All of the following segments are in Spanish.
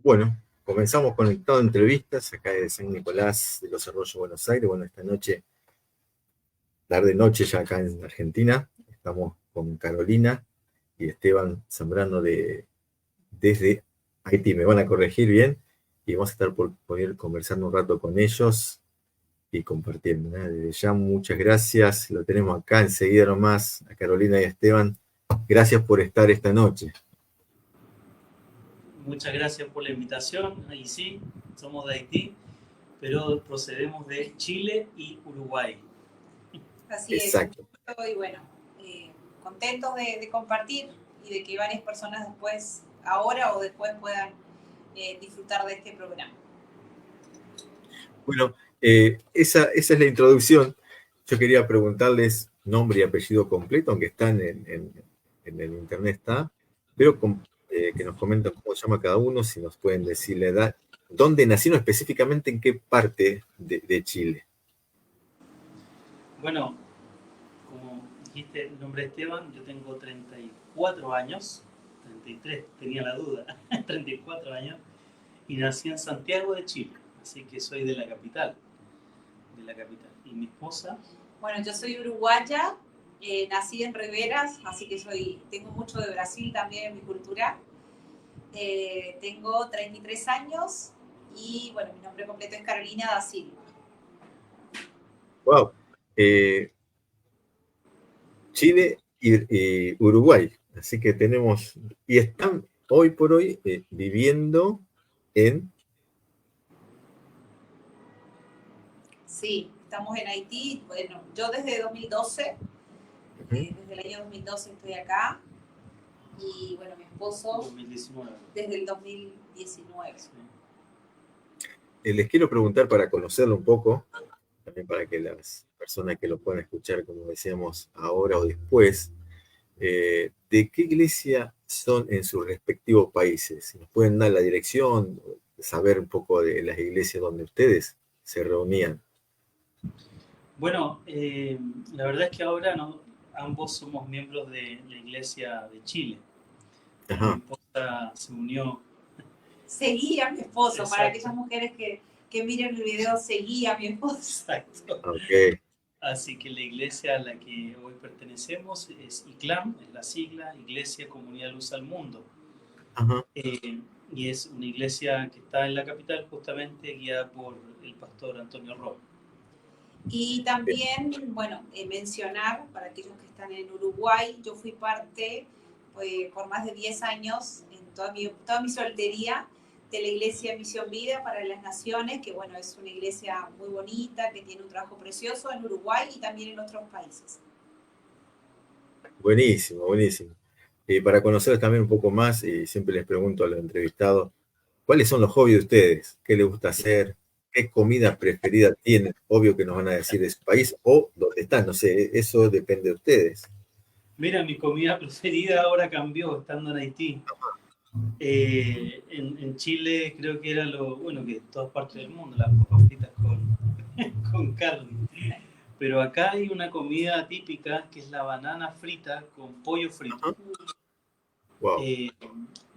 Bueno, comenzamos conectado entrevistas acá de San Nicolás de los Arroyos, Buenos Aires. Bueno, esta noche, tarde noche ya acá en Argentina, estamos con Carolina y Esteban Zambrano desde Haití. Me van a corregir bien y vamos a estar por poder conversando un rato con ellos y compartiendo. Desde ya, muchas gracias. Lo tenemos acá enseguida nomás, a Carolina y a Esteban. Gracias por estar esta noche. Muchas gracias por la invitación. Ahí sí, somos de Haití, pero procedemos de Chile y Uruguay. Así Exacto. Y bueno, contentos de compartir y de que varias personas después, ahora o después, puedan disfrutar de este programa. Bueno, esa es la introducción. Yo quería preguntarles nombre y apellido completo, aunque están en el internet está, pero que nos comenten cómo se llama cada uno, si nos pueden decir la edad, dónde nacieron específicamente, en qué parte de Chile. Bueno, como dijiste, el nombre es Esteban, yo tengo 34 años, 33, tenía la duda, 34 años, y nací en Santiago de Chile, así que soy de la capital. ¿Y mi esposa? Bueno, yo soy uruguaya, nací en Riberas, así que tengo mucho de Brasil también en mi cultura. Tengo 33 años y, bueno, mi nombre completo es Carolina da Silva. Wow. Chile y Uruguay, así que tenemos, y están hoy por hoy viviendo en... Sí, estamos en Haití. Bueno, yo desde 2012, desde el año 2012 estoy acá. Y bueno, mi esposo 2019. Desde el 2019. Sí. Les quiero preguntar para conocerlo un poco, también para que las personas que lo puedan escuchar, como decíamos, ahora o después, ¿de qué iglesia son en sus respectivos países? Si nos pueden dar la dirección, saber un poco de las iglesias donde ustedes se reunían. Bueno, la verdad es que ahora ambos somos miembros de la Iglesia de Chile. Ajá. Mi esposa se unió. Seguí a mi esposo. Exacto. Para aquellas mujeres que miren el video, seguí a mi esposo. Exacto. Okay. Así que la iglesia a la que hoy pertenecemos es ICLAM, es la sigla, Iglesia Comunidad Luz al Mundo. Ajá. Y es una iglesia que está en la capital, justamente guiada por el pastor Antonio Roa. Y también, bueno, mencionar, para aquellos que están en Uruguay, yo fui parte por más de 10 años, en toda mi soltería, de la Iglesia Misión Vida para las Naciones, que bueno, es una iglesia muy bonita, que tiene un trabajo precioso en Uruguay y también en otros países. Buenísimo, buenísimo. Para conocer también un poco más, y siempre les pregunto a los entrevistados, ¿cuáles son los hobbies de ustedes? ¿Qué les gusta hacer? ¿Qué comida preferida tienen? Obvio que nos van a decir de su país o dónde están, no sé, eso depende de ustedes. Mira, mi comida preferida ahora cambió estando en Haití. En Chile creo que era bueno, que en todas partes del mundo, las papas fritas con carne. Pero acá hay una comida típica que es la banana frita con pollo frito. Wow. Eh,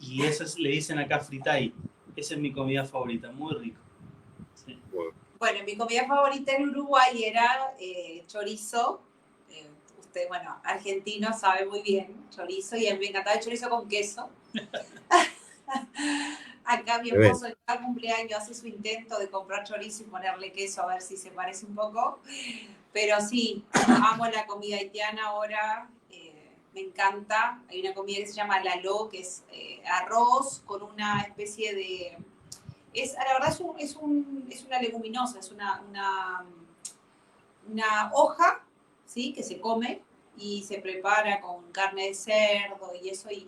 y le dicen acá fritay. Esa es mi comida favorita, muy rico. Sí. Wow. Bueno, mi comida favorita en Uruguay era chorizo. Usted, bueno, argentino sabe muy bien chorizo y a mí me encantaba el chorizo con queso. Acá mi esposo en cada cumpleaños hace su intento de comprar chorizo y ponerle queso a ver si se parece un poco. Pero sí, amo la comida haitiana ahora, me encanta. Hay una comida que se llama lalo, que es arroz con una especie de... la verdad es una leguminosa, es una hoja, ¿sí? Que se come y se prepara con carne de cerdo y eso, y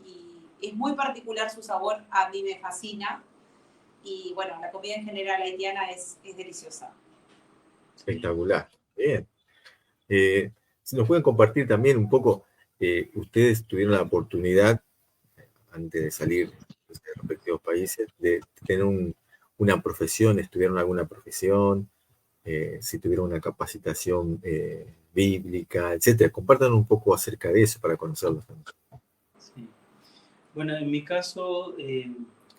es muy particular su sabor, a mí me fascina. Y bueno, la comida en general haitiana es deliciosa. Espectacular. Bien. Si nos pueden compartir también un poco, ustedes tuvieron la oportunidad, antes de salir de sus respectivos países, de tener una profesión, estudiaron alguna profesión, si tuvieron una capacitación bíblica, etcétera. Compartan un poco acerca de eso para conocerlos también. Sí. Bueno, en mi caso,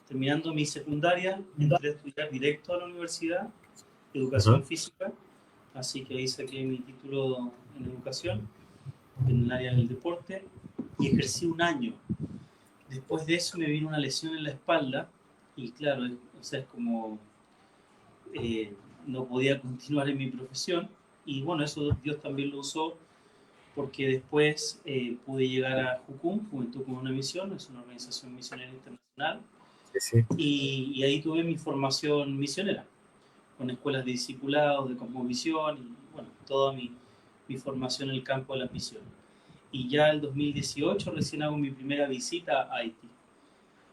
terminando mi secundaria, entré a estudiar directo a la universidad, educación física, así que ahí saqué mi título en educación, en el área del deporte, y ejercí un año. Después de eso me vino una lesión en la espalda, y claro, o sea, es como no podía continuar en mi profesión, y bueno, eso Dios también lo usó, porque después pude llegar a JUCUM, Juventud con una Misión, es una organización misionera internacional, Sí. y ahí tuve mi formación misionera, con escuelas de discipulados, de cosmovisión, y bueno, toda mi formación en el campo de la misión. Y ya el 2018 recién hago mi primera visita a Haití.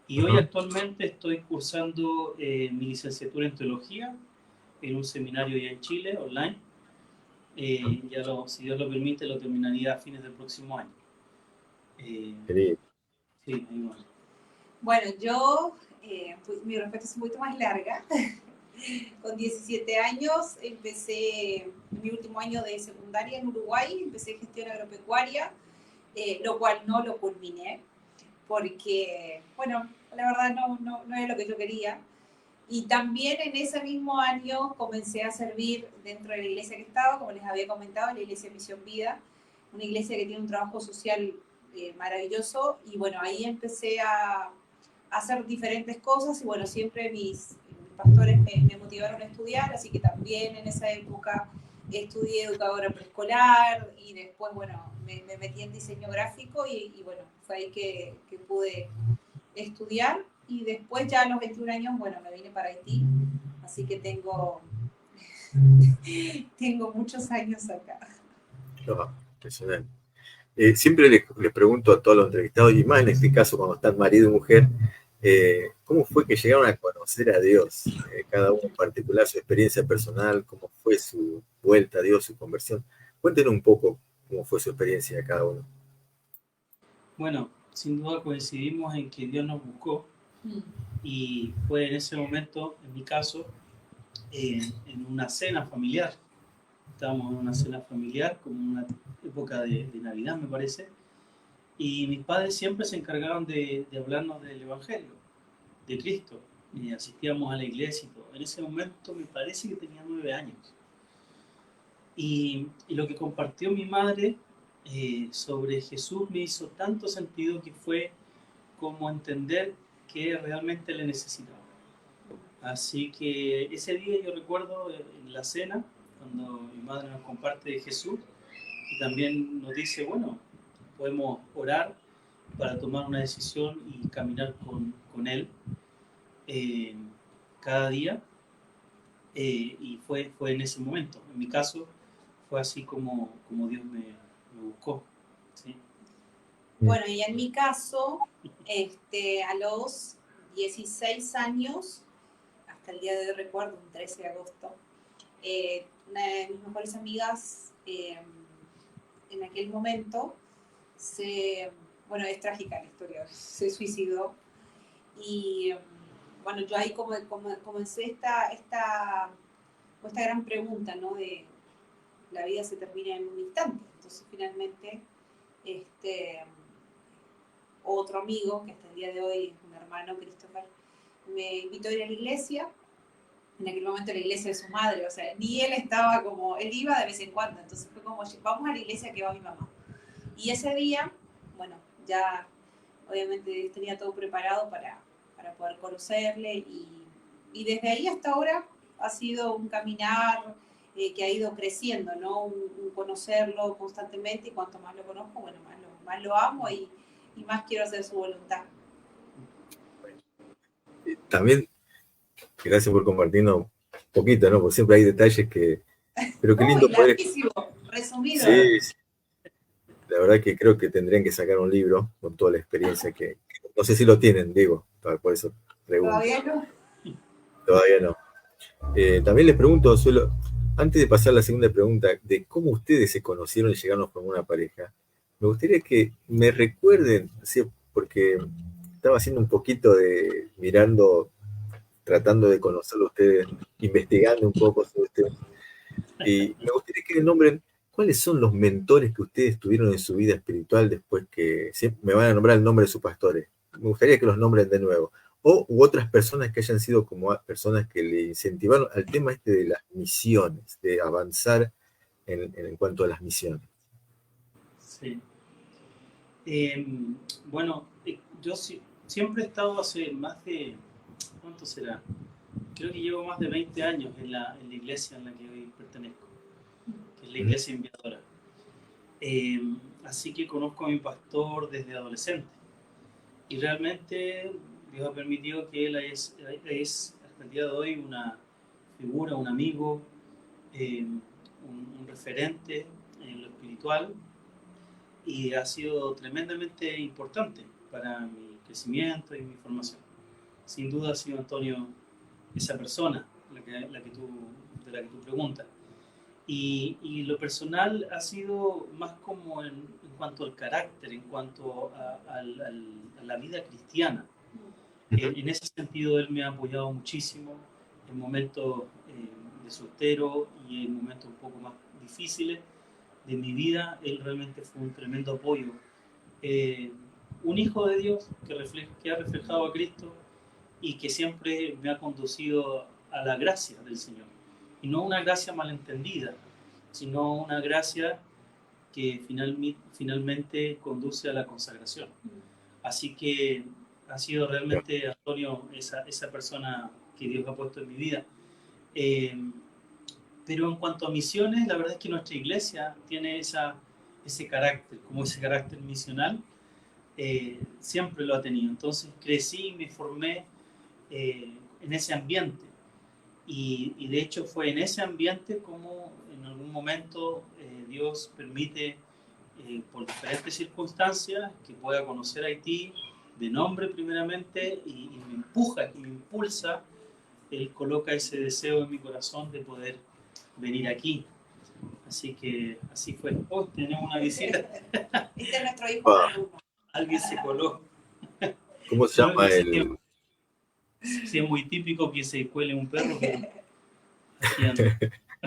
Y hoy actualmente estoy cursando mi licenciatura en teología en un seminario ya en Chile, online. Si Dios lo permite, lo terminaría a fines del próximo año. Sí, ahí va. Bueno, yo, mi respuesta es un poquito más larga. Con 17 años empecé mi último año de secundaria en Uruguay, empecé gestión agropecuaria, lo cual no lo culminé, porque, bueno, la verdad no es lo que yo quería. Y también en ese mismo año comencé a servir dentro de la iglesia que estaba, como les había comentado, la iglesia Misión Vida, una iglesia que tiene un trabajo social maravilloso. Y bueno, ahí empecé a hacer diferentes cosas y bueno, siempre mis pastores me motivaron a estudiar, así que también en esa época estudié educadora preescolar y después, bueno, me metí en diseño gráfico y bueno, fue ahí que pude estudiar. Y después ya a los 21 años, bueno, me vine para Haití, así que tengo muchos años acá. Oh, impresionante. Siempre les pregunto a todos los entrevistados, y más en este caso cuando están marido y mujer, ¿cómo fue que llegaron a conocer a Dios? Cada uno en particular, su experiencia personal, cómo fue su vuelta a Dios, su conversión. Cuéntenos un poco cómo fue su experiencia de cada uno. Bueno, sin duda coincidimos en que Dios nos buscó y fue en ese momento, en mi caso, en una cena familiar. Estábamos en una cena familiar, como una época de Navidad, me parece, y mis padres siempre se encargaban de hablarnos del Evangelio, de Cristo, y asistíamos a la iglesia y todo. En ese momento me parece que tenía 9 años. Y lo que compartió mi madre sobre Jesús me hizo tanto sentido que fue como entender que realmente le necesitaba. Así que ese día yo recuerdo en la cena, cuando mi madre nos comparte de Jesús y también nos dice, bueno, podemos orar para tomar una decisión y caminar con Él. eh, cada día, y fue en ese momento. En mi caso, fue así como Dios me buscó. ¿Sí? Bueno, y en mi caso, a los 16 años, hasta el día de hoy recuerdo, un 13 de agosto, una de mis mejores amigas en aquel momento bueno, es trágica la historia, se suicidó. Y bueno, yo ahí comencé esta gran pregunta, ¿no? De la vida se termina en un instante. Entonces finalmente otro amigo, que hasta el día de hoy es un hermano, Christopher, me invitó a ir a la iglesia. En aquel momento la iglesia de su madre, o sea, ni él estaba como, él iba de vez en cuando, entonces fue como, vamos a la iglesia que va mi mamá. Y ese día, bueno, ya obviamente tenía todo preparado para poder conocerle y desde ahí hasta ahora ha sido un caminar que ha ido creciendo, ¿no? Un conocerlo constantemente y cuanto más lo conozco, bueno, más lo amo y más quiero hacer su voluntad. También, gracias por compartirnos un poquito, ¿no? Porque siempre hay detalles que... Pero qué lindo Uy, poder... larguísimo, resumido. Sí, sí, la verdad que creo que tendrían que sacar un libro con toda la experiencia que no sé si lo tienen, digo, por eso pregunto. Todavía no. Todavía no. También les pregunto, antes de pasar a la segunda pregunta, de cómo ustedes se conocieron y llegaron a formar una pareja, me gustaría que me recuerden, ¿sí? Porque estaba haciendo un poquito de mirando, tratando de conocerlo a ustedes, investigando un poco sobre ustedes, y me gustaría que me nombren cuáles son los mentores que ustedes tuvieron en su vida espiritual después que me van a nombrar el nombre de sus pastores. Me gustaría que los nombren de nuevo. U otras personas que hayan sido como personas que le incentivaron al tema este de las misiones, de avanzar en cuanto a las misiones. Sí. Bueno, yo siempre he estado hace más de, ¿cuánto será? Creo que llevo más de 20 años en la iglesia en la que hoy pertenezco, que es la iglesia enviadora. Así que conozco a mi pastor desde adolescente. Y realmente Dios ha permitido que él es hasta el día de hoy una figura, un amigo, un referente en lo espiritual, y ha sido tremendamente importante para mi crecimiento y mi formación. Sin duda ha sido Antonio esa persona de la que tú preguntas. Y lo personal ha sido más como en cuanto al carácter, en cuanto a la vida cristiana. En ese sentido, él me ha apoyado muchísimo en momentos de soltero y en momentos un poco más difíciles de mi vida. Él realmente fue un tremendo apoyo. Un hijo de Dios que ha reflejado a Cristo y que siempre me ha conducido a la gracia del Señor. Y no una gracia malentendida, sino una gracia que finalmente conduce a la consagración. Así que ha sido realmente, Antonio, esa persona que Dios ha puesto en mi vida. Pero en cuanto a misiones, la verdad es que nuestra iglesia tiene ese carácter, como ese carácter misional, siempre lo ha tenido. Entonces crecí y me formé en ese ambiente. Y de hecho fue en ese ambiente como en algún momento Dios permite, por diferentes circunstancias, que pueda conocer Haití de nombre primeramente y me empuja, y me impulsa. Él coloca ese deseo en mi corazón de poder venir aquí. Así que así fue. Oh, tenemos una visita. Este es nuestro hijo Bruno. Alguien se coló. ¿Cómo se llama el...? Sí, es muy típico que se cuele un perro, pero aquí anda.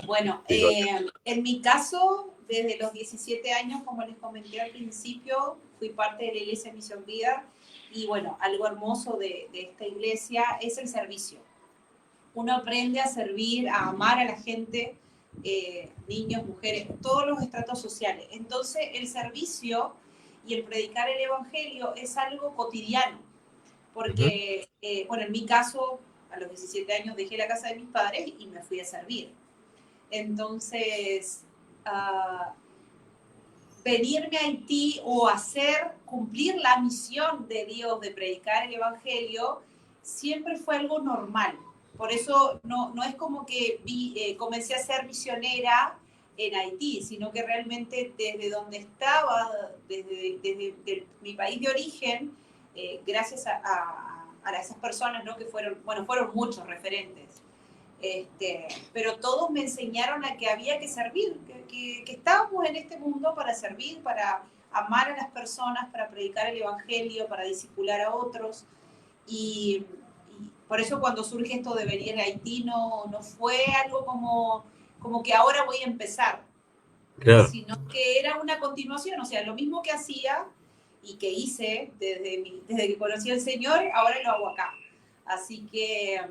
Bueno, en mi caso, desde los 17 años, como les comenté al principio, fui parte de la Iglesia Misión Vida y bueno, algo hermoso de esta iglesia es el servicio. Uno aprende a servir, a amar a la gente, niños, mujeres, todos los estratos sociales. Entonces, el servicio y el predicar el evangelio es algo cotidiano, porque, bueno, en mi caso, a los 17 años dejé la casa de mis padres y me fui a servir. Entonces, venirme a Haití o cumplir la misión de Dios de predicar el evangelio siempre fue algo normal. Por eso no es como que comencé a ser misionera en Haití, sino que realmente desde donde estaba, desde mi país de origen, gracias a esas personas, ¿no? Que fueron muchos referentes. Pero todos me enseñaron a que había que servir, que estábamos en este mundo para servir, para amar a las personas, para predicar el evangelio, para discipular a otros. Y por eso cuando surge esto de venir a Haití no fue algo como que ahora voy a empezar, Claro. sino que era una continuación, o sea, lo mismo que hacía y que hice desde que conocí al Señor, ahora lo hago acá. Así que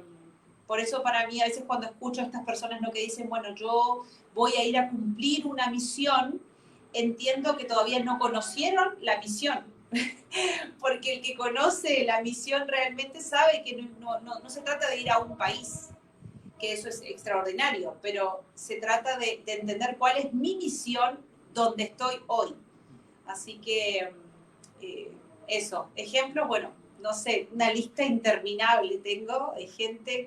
por eso para mí a veces cuando escucho a estas personas, ¿no?, que dicen, bueno, yo voy a ir a cumplir una misión, entiendo que todavía no conocieron la misión. Porque el que conoce la misión realmente sabe que no se trata de ir a un país, que eso es extraordinario, pero se trata de entender cuál es mi misión donde estoy hoy. Así que eso, ejemplos, bueno, no sé, una lista interminable tengo de gente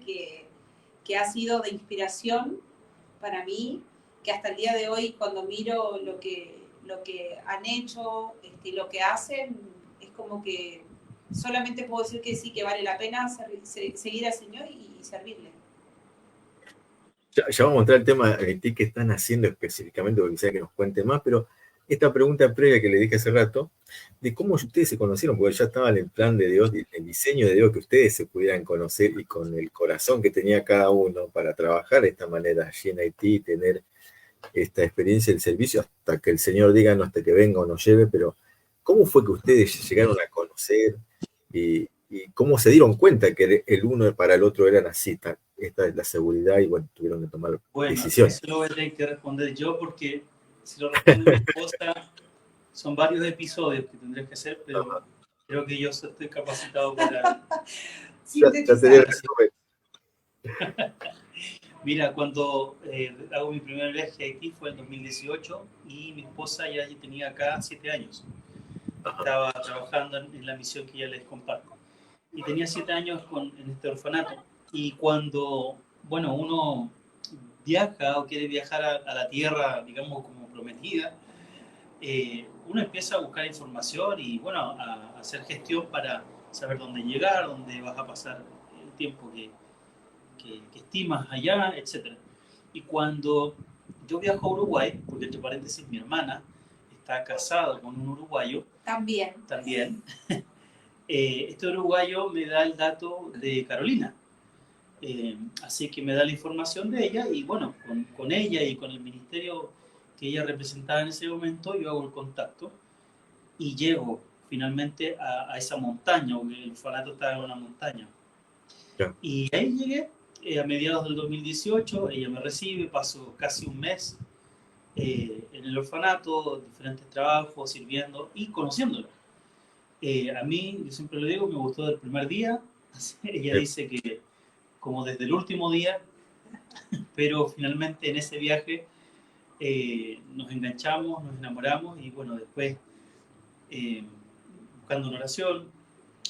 que ha sido de inspiración para mí, que hasta el día de hoy cuando miro lo que han hecho y lo que hacen, es como que solamente puedo decir que sí, que vale la pena seguir al Señor y servirle. Ya vamos a entrar al tema de ti que están haciendo específicamente, porque quisiera que nos cuente más, pero esta pregunta previa que le dije hace rato, de cómo ustedes se conocieron, porque ya estaba en el plan de Dios, el diseño de Dios, que ustedes se pudieran conocer y con el corazón que tenía cada uno para trabajar de esta manera allí en Haití, tener esta experiencia del servicio hasta que el Señor diga, no hasta que venga o nos lleve, pero ¿cómo fue que ustedes llegaron a conocer y cómo se dieron cuenta que el uno para el otro eran así? Esta es la seguridad y bueno, tuvieron que tomar decisiones. Eso lo voy a tener que responder yo porque si lo responde mi esposa son varios episodios que tendrías que hacer, pero creo que yo estoy capacitado para... Mira, cuando hago mi primer viaje a Haití fue en 2018 y mi esposa ya tenía acá 7 años. Estaba trabajando en la misión que ya les comparto. Y tenía 7 años en este orfanato. Y cuando, bueno, uno viaja o quiere viajar a la tierra, digamos, como prometida, uno empieza a buscar información y, bueno, a hacer gestión para saber dónde llegar, dónde vas a pasar el tiempo que estimas allá, etc. Y cuando yo viajo a Uruguay, porque entre paréntesis mi hermana está casada con un uruguayo, también este uruguayo me da el dato de Carolina. Así que me da la información de ella y bueno, con ella y con el ministerio que ella representaba en ese momento, yo hago el contacto y llego finalmente a esa montaña, porque el orfanato estaba en una montaña. Yeah. Y ahí llegué a mediados del 2018, ella me recibe, paso casi un mes en el orfanato, diferentes trabajos, sirviendo y conociéndola. A mí, yo siempre lo digo, me gustó del primer día. Ella dice que como desde el último día, pero finalmente en ese viaje nos enganchamos, nos enamoramos y bueno, después buscando una oración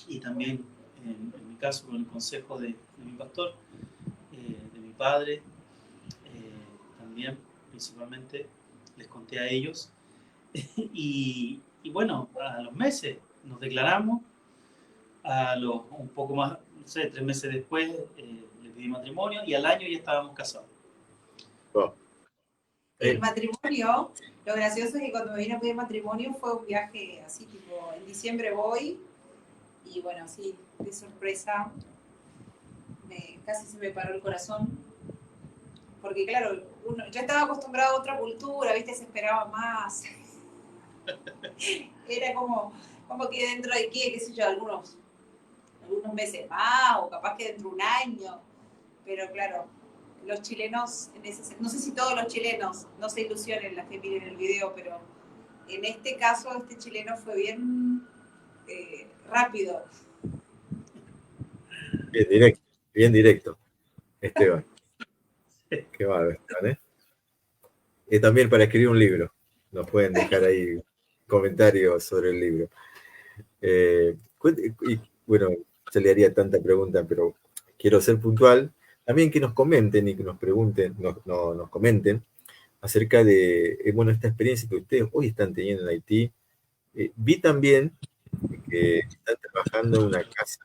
y también en mi caso con el consejo de mi pastor, de mi padre, también principalmente les conté a ellos y bueno, a los meses nos declaramos, un poco más, no sé, 3 meses después le pedí matrimonio y al año ya estábamos casados. Wow. El matrimonio, lo gracioso es que cuando me vine a pedir matrimonio fue un viaje así, tipo, en diciembre voy y bueno, así, de sorpresa, casi se me paró el corazón. Porque claro, yo estaba acostumbrado a otra cultura, ¿viste? Se esperaba más. Era como que dentro de qué sé yo, algunos meses más, o capaz que dentro de un año. Pero claro, los chilenos, no sé si todos los chilenos, no se ilusionen las que miren el video, pero en este caso este chileno fue bien rápido. Bien directo, Esteban. Qué bárbaro, ¿eh? También para escribir un libro. Nos pueden dejar ahí comentarios sobre el libro. Y bueno, se le haría tanta pregunta, pero quiero ser puntual. También que nos comenten y que nos pregunten, nos comenten acerca de, bueno, esta experiencia que ustedes hoy están teniendo en Haití. Vi también que están trabajando en una casa,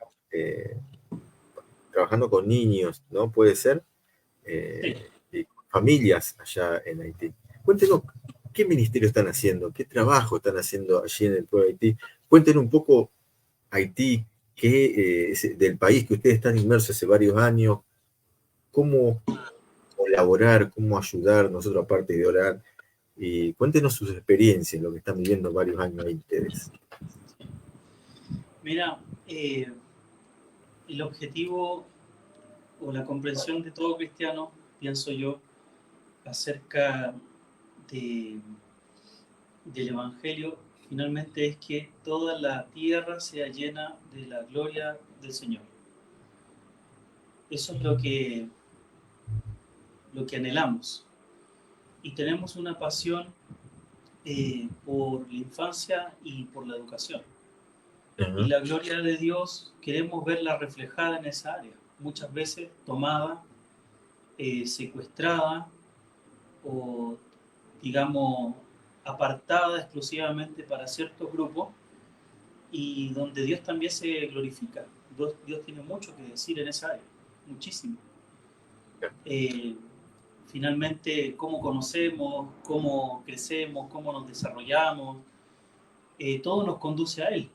trabajando con niños, ¿no? Puede ser, Sí. y con familias allá en Haití. Cuéntenos qué ministerio están haciendo, qué trabajo están haciendo allí en el pueblo de Haití. Cuéntenos un poco Haití, del país que ustedes están inmersos hace varios años, cómo colaborar, cómo ayudar, nosotros aparte de orar, y cuéntenos sus experiencias, lo que están viviendo varios años ahí ustedes. Mira, el objetivo o la comprensión de todo cristiano, pienso yo, acerca de, del Evangelio, finalmente es que toda la tierra sea llena de la gloria del Señor. Eso es lo que anhelamos. Y tenemos una pasión por la infancia y por la educación. Y la gloria de Dios queremos verla reflejada en esa área, muchas veces tomada, secuestrada o, digamos, apartada exclusivamente para ciertos grupos y donde Dios también se glorifica. Dios tiene mucho que decir en esa área, muchísimo. Finalmente, cómo conocemos, cómo crecemos, cómo nos desarrollamos, todo nos conduce a Él.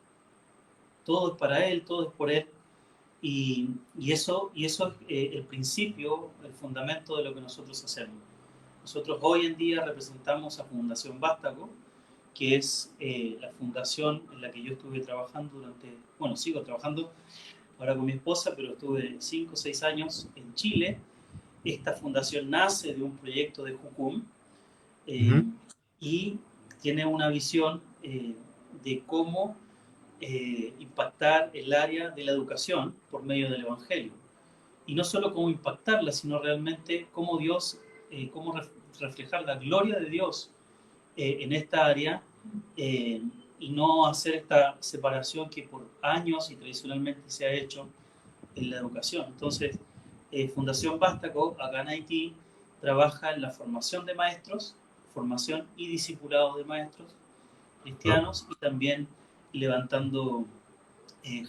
Todo es para Él, todo es por Él. Y eso es el principio, el fundamento de lo que nosotros hacemos. Nosotros hoy en día representamos a Fundación Vástago, que es la fundación en la que yo estuve trabajando sigo trabajando ahora con mi esposa, pero estuve 5 o 6 años en Chile. Esta fundación nace de un proyecto de Jucum y tiene una visión de cómo impactar el área de la educación por medio del Evangelio. Y no solo cómo impactarla, sino realmente cómo cómo reflejar la gloria de Dios en esta área y no hacer esta separación que por años y tradicionalmente se ha hecho en la educación. Entonces, Fundación Vástago, acá en Haití, trabaja en la formación de maestros, formación y discipulado de maestros cristianos y también levantando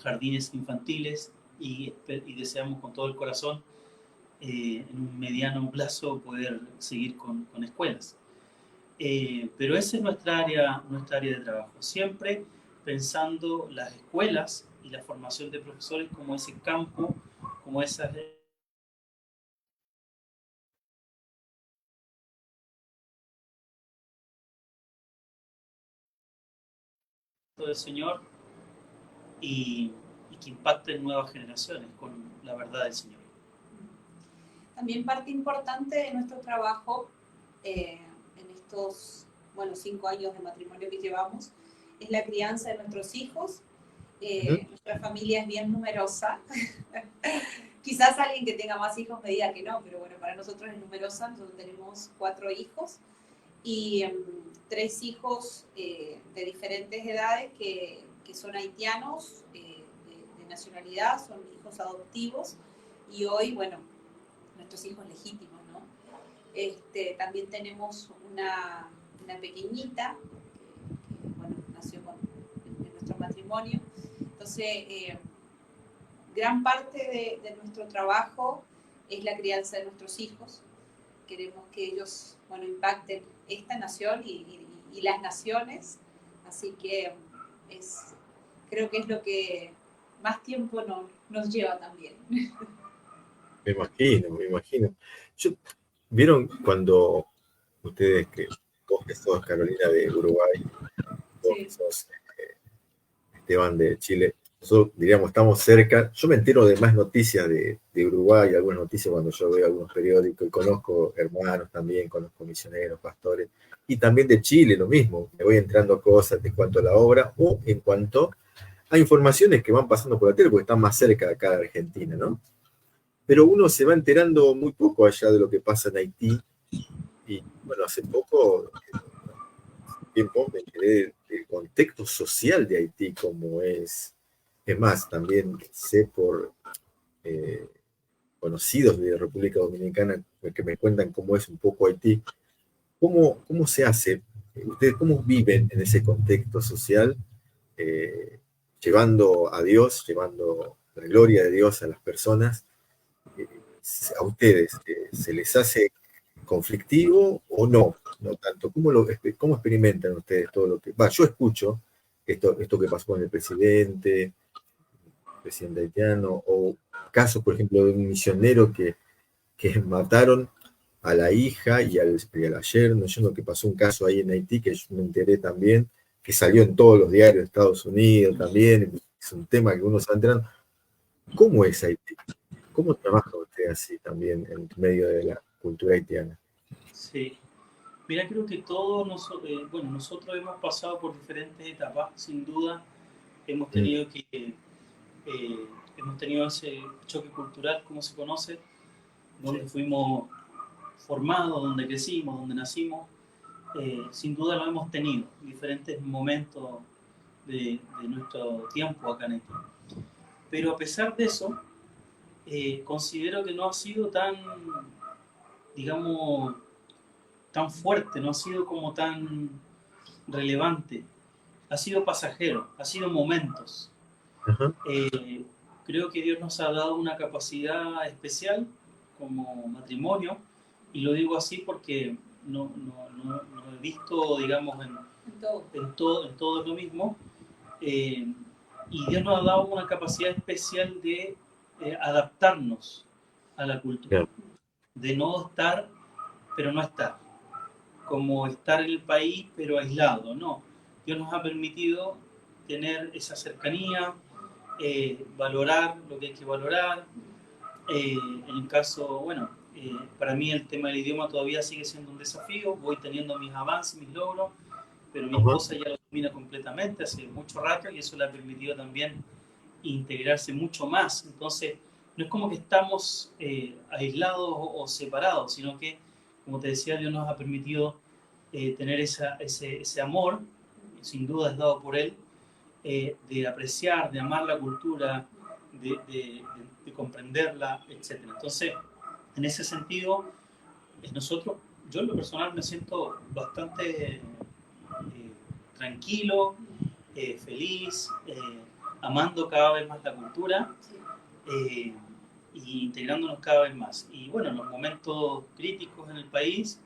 jardines infantiles y deseamos con todo el corazón en un mediano plazo poder seguir con escuelas. Pero esa es nuestra área de trabajo, siempre pensando las escuelas y la formación de profesores como ese campo, como esas del Señor y que impacten nuevas generaciones con la verdad del Señor. También parte importante de nuestro trabajo en estos 5 años de matrimonio que llevamos es la crianza de nuestros hijos. Nuestra familia es bien numerosa. Quizás alguien que tenga más hijos me diga que no, pero bueno, para nosotros es numerosa. Nosotros tenemos 4 hijos y 3 hijos de diferentes edades que son haitianos de nacionalidad, son hijos adoptivos y hoy, bueno, nuestros hijos legítimos, ¿no? También tenemos una pequeñita que bueno, nació en nuestro matrimonio. Entonces, gran parte de nuestro trabajo es la crianza de nuestros hijos. Queremos que ellos, bueno, impacten esta nación y las naciones. Así que creo que es lo que más tiempo nos lleva también. Me imagino. ¿Vieron cuando ustedes, vos que sos Carolina de Uruguay, vos que Sí. sos Esteban de Chile, nosotros diríamos estamos cerca? Yo me entero de más noticias de Uruguay, algunas noticias cuando yo veo algunos periódicos y conozco hermanos también, conozco misioneros, pastores, y también de Chile lo mismo, me voy entrando cosas en cuanto a la obra o en cuanto a informaciones que van pasando por la tele porque están más cerca de acá de Argentina, ¿no? Pero uno se va enterando muy poco allá de lo que pasa en Haití. Y bueno, hace poco tiempo me enteré del contexto social de Haití, como es Es más, también sé por eh, conocidos de República Dominicana que me cuentan cómo es un poco Haití. ¿Cómo se hace? ¿Ustedes cómo viven en ese contexto social, eh, llevando a Dios, llevando la gloria de Dios a las personas? Eh, ¿A ustedes se les hace conflictivo o no? No tanto. ¿Cómo experimentan ustedes todo lo que... Yo escucho esto que pasó con el presidente haitiano, o casos, por ejemplo, de un misionero que mataron a la hija y al yerno. Yo no, que pasó un caso ahí en Haití que yo me enteré también, que salió en todos los diarios de Estados Unidos también. Es un tema que uno se va enterando. ¿Cómo es Haití? ¿Cómo trabaja usted así también en medio de la cultura haitiana? Sí. Mira, creo que todos bueno, nosotros hemos pasado por diferentes etapas, sin duda. Hemos Mm, tenido hemos tenido ese choque cultural, como se conoce, sí, donde fuimos formados, donde crecimos, donde nacimos. Sin duda lo hemos tenido, diferentes momentos de nuestro tiempo acá en Haití. Pero a pesar de eso, considero que no ha sido tan, digamos, tan fuerte, no ha sido como tan relevante, ha sido pasajero, ha sido momentos. ajá, Eh, Creo que Dios nos ha dado una capacidad especial como matrimonio, y lo digo así porque no he visto, digamos, en todo lo mismo, eh, y Dios nos ha dado una capacidad especial de adaptarnos a la cultura, claro, de no estar, pero no estar, como estar en el país, pero aislado, no. Dios nos ha permitido tener esa cercanía, valorar lo que hay que valorar. En el caso, bueno, para mí el tema del idioma todavía sigue siendo un desafío, voy teniendo mis avances, mis logros, pero mi ajá, esposa ya lo domina completamente hace mucho rato, y eso le ha permitido también integrarse mucho más. Entonces, no es como que estamos aislados o separados, sino que, como te decía, Dios nos ha permitido tener ese amor, sin duda es dado por Él, de apreciar, de amar la cultura, de comprenderla, etcétera. Entonces, en ese sentido, nosotros, yo en lo personal me siento bastante tranquilo, feliz, amando cada vez más la cultura, eh, y integrándonos cada vez más. Y bueno, en los momentos críticos en el país,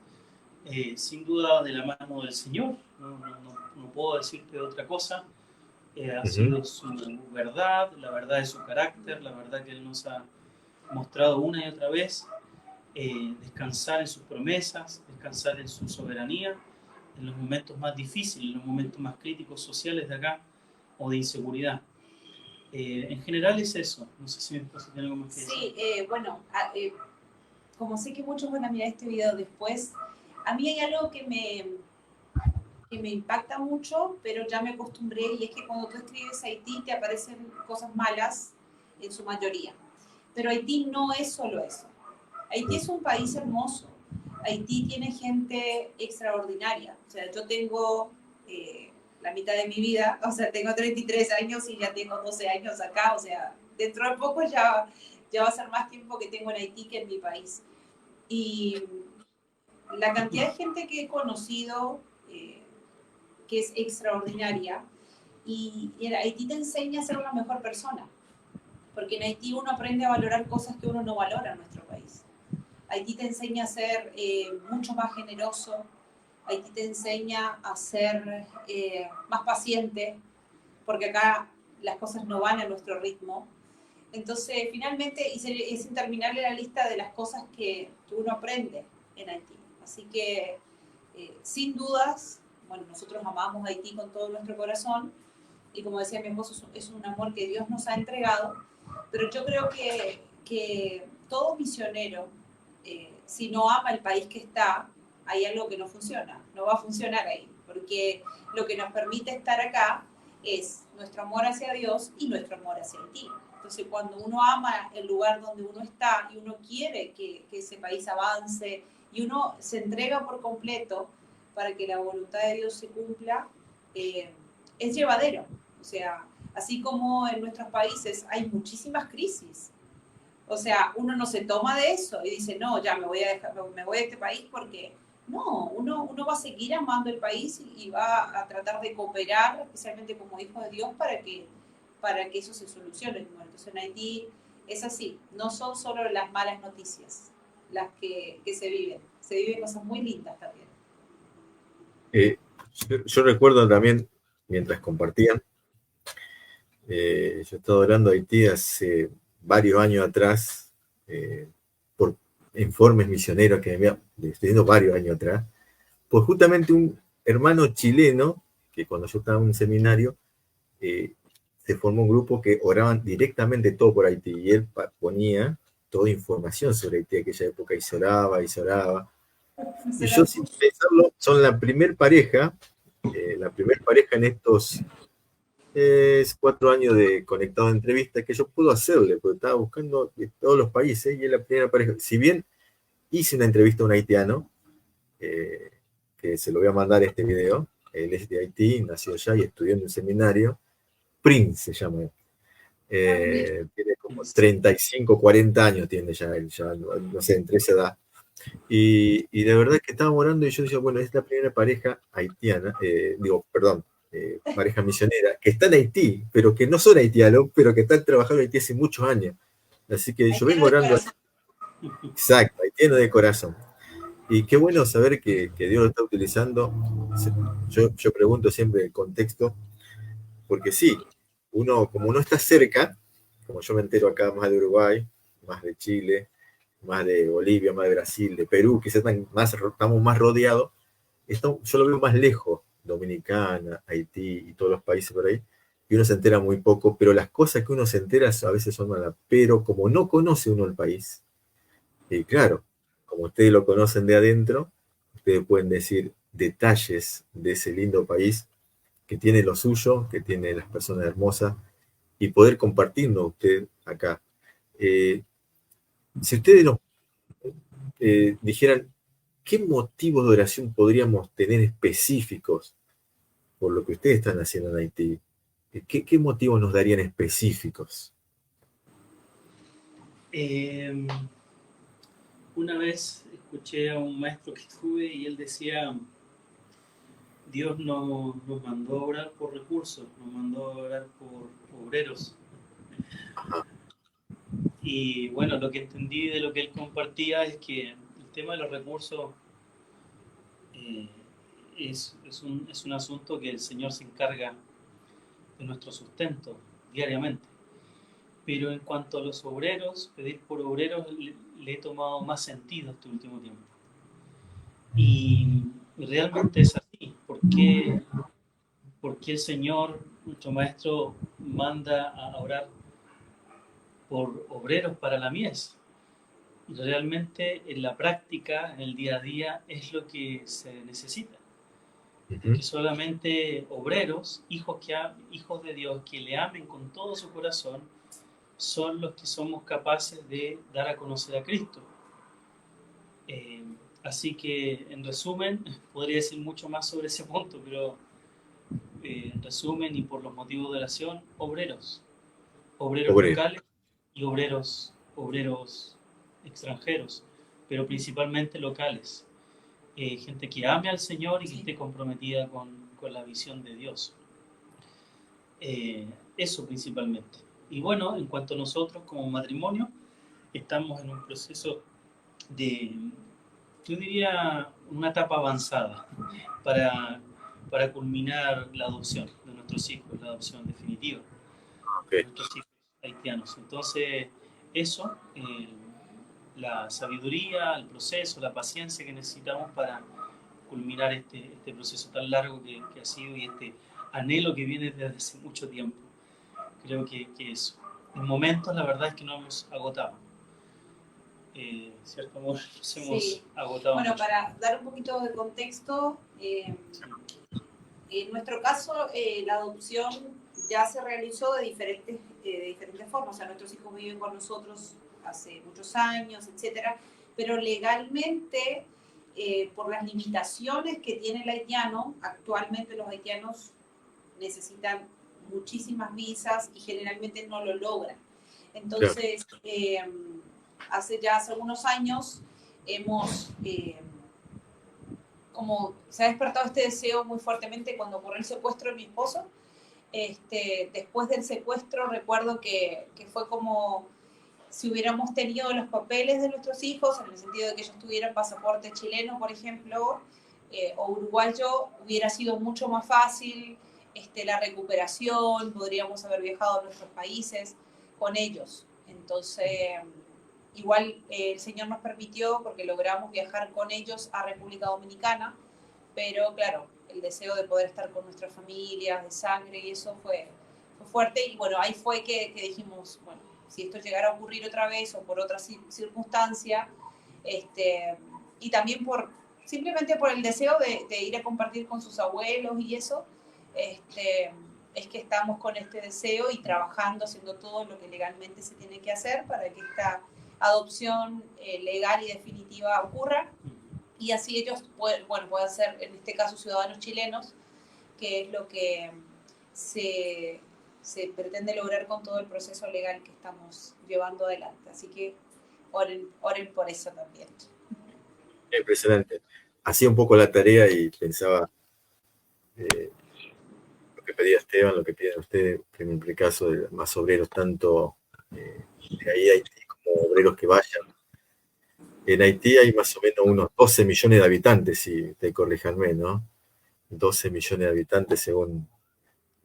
sin duda de la mano del Señor, no puedo decirte otra cosa. Ha ujú, sido su verdad, la verdad de su carácter, la verdad que Él nos ha mostrado una y otra vez, descansar en sus promesas, descansar en su soberanía, en los momentos más difíciles, en los momentos más críticos sociales de acá, o de inseguridad. En general es eso, no sé si mi esposa tiene algo más que decir. Sí, bueno, como sé que muchos van a mirar este video después, a mí hay algo que me impacta mucho, pero ya me acostumbré, y es que cuando tú escribes Haití te aparecen cosas malas en su mayoría. Pero Haití no es solo eso. Haití es un país hermoso. Haití tiene gente extraordinaria. O sea, yo tengo la mitad de mi vida, o sea, tengo 33 años y ya tengo 12 años acá, o sea, dentro de poco ya va a ser más tiempo que tengo en Haití que en mi país. Y la cantidad de gente que he conocido, que es extraordinaria, y en Haití te enseña a ser una mejor persona, porque en Haití uno aprende a valorar cosas que uno no valora en nuestro país. Haití te enseña a ser mucho más generoso, Haití te enseña a ser más paciente, porque acá las cosas no van a nuestro ritmo. Entonces, finalmente, es interminable la lista de las cosas que uno aprende en Haití. Así que, sin dudas, bueno, nosotros amamos Haití con todo nuestro corazón, y como decía mi esposo, es un amor que Dios nos ha entregado, pero yo creo que todo misionero, si no ama el país que está, hay algo que no funciona, no va a funcionar ahí, porque lo que nos permite estar acá es nuestro amor hacia Dios y nuestro amor hacia Haití. Entonces, cuando uno ama el lugar donde uno está y uno quiere que ese país avance y uno se entrega por completo para que la voluntad de Dios se cumpla, es llevadero. O sea, Así como en nuestros países hay muchísimas crisis. O sea, uno no se toma de eso y dice, no, ya me voy a dejar, me voy de este país porque no, uno va a seguir amando el país y va a tratar de cooperar, especialmente como hijo de Dios, para que eso se solucione. Bueno, entonces en Haití es así, no son solo las malas noticias las que se viven cosas muy lindas también. Eh, yo recuerdo también, mientras compartían, yo he estado hablando de Haití hace varios años atrás, por informes misioneros que me había, estoy viendo varios años atrás, por justamente un hermano chileno, que cuando yo estaba en un seminario, se formó un grupo que oraban directamente todo por Haití, y él ponía toda información sobre Haití, aquella época, y se oraba, y se oraba. Y yo, sin pensarlo, son la primer pareja en estos 4 años de conectado de entrevistas que yo puedo hacerle, porque estaba buscando de todos los países, y es la primera pareja. Si bien hice una entrevista a un haitiano, eh, que se lo voy a mandar este video, él es de Haití, nació allá y estudió en un seminario, Prince se llama. Tiene como 35, 40 años, tiene ya él, ya, no sé, entre esa edad. Y de verdad que estábamos orando y yo decía, bueno, es la primera pareja haitiana, pareja misionera, que está en Haití, pero que no son haitianos, pero que están trabajando en Haití hace muchos años. Así que yo vengo orando, exacto, haitiano de corazón. Y qué bueno saber que Dios lo está utilizando. Yo pregunto siempre el contexto, porque sí, uno, como no está cerca, como yo me entero acá más de Uruguay, más de Chile, más de Bolivia, más de Brasil, de Perú, quizás estamos más rodeados, yo lo veo más lejos, Dominicana, Haití y todos los países por ahí, y uno se entera muy poco, pero las cosas que uno se entera a veces son malas, pero como no conoce uno el país, y claro, como ustedes lo conocen de adentro, ustedes pueden decir detalles de ese lindo país que tiene lo suyo, que tiene las personas hermosas, y poder compartirnos usted acá. Si ustedes nos dijeran qué motivos de oración podríamos tener específicos por lo que ustedes están haciendo en Haití, ¿qué motivos nos darían específicos? Una vez escuché a un maestro que tuve y él decía, Dios no nos mandó a orar por recursos, nos mandó a orar por obreros. Ajá. Y bueno, lo que entendí de lo que él compartía es que el tema de los recursos eh, es un asunto que el Señor se encarga de nuestro sustento diariamente. Pero en cuanto a los obreros, pedir por obreros le he tomado más sentido este último tiempo. Y realmente es así. ¿Por qué el Señor, nuestro Maestro, manda a orar por obreros para la mies? Realmente en la práctica, en el día a día, es lo que se necesita. Uh-huh. Que solamente obreros, hijos de Dios, que le amen con todo su corazón, son los que somos capaces de dar a conocer a Cristo. Así que, en resumen, podría decir mucho más sobre ese punto, pero en resumen y por los motivos de oración, obreros locales y obreros extranjeros, pero principalmente locales. Gente que ame al Señor y que esté comprometida con la visión de Dios. Eso principalmente. Y bueno, en cuanto a nosotros como matrimonio, estamos en un proceso de, yo diría, una etapa avanzada para culminar la adopción de nuestros hijos, la adopción definitiva de nuestros hijos haitianos. Entonces, eso, la sabiduría, el proceso, la paciencia que necesitamos para culminar este proceso tan largo que ha sido y este anhelo que viene desde hace mucho tiempo. Creo que eso. En momentos, la verdad es que nos hemos agotado. ¿Cierto, amor? Nos hemos agotado. Bueno, mucho. para dar un poquito de contexto, en nuestro caso, la adopción ya se realizó de diferentes formas. O sea, nuestros hijos viven con nosotros hace muchos años, etcétera, pero legalmente, por las limitaciones que tiene el haitiano, actualmente los haitianos necesitan muchísimas visas y generalmente no lo logran. Entonces, hace algunos años hemos, como se ha despertado este deseo muy fuertemente cuando ocurrió el secuestro de mi esposo. Después del secuestro recuerdo que fue como si hubiéramos tenido los papeles de nuestros hijos, en el sentido de que ellos tuvieran pasaporte chileno, por ejemplo, o uruguayo, hubiera sido mucho más fácil la recuperación, podríamos haber viajado a nuestros países con ellos. Entonces, igual el Señor nos permitió, porque logramos viajar con ellos a República Dominicana, pero claro, el deseo de poder estar con nuestras familias, de sangre, y eso fue fuerte. Y bueno, ahí fue que dijimos, bueno, si esto llegara a ocurrir otra vez o por otra circunstancia, y también simplemente por el deseo de ir a compartir con sus abuelos y eso, es que estamos con este deseo y trabajando, haciendo todo lo que legalmente se tiene que hacer para que esta adopción legal y definitiva ocurra, y así ellos pueden ser, en este caso, ciudadanos chilenos, que es lo que se pretende lograr con todo el proceso legal que estamos llevando adelante. Así que oren por eso también. Impresionante. Hacía un poco la tarea y pensaba lo que pedía Esteban, lo que piden ustedes, que en el caso de más obreros, tanto de ahí de Haití como obreros que vayan. En Haití hay más o menos unos 12 millones de habitantes, si te corrijanme, ¿no? 12 millones de habitantes según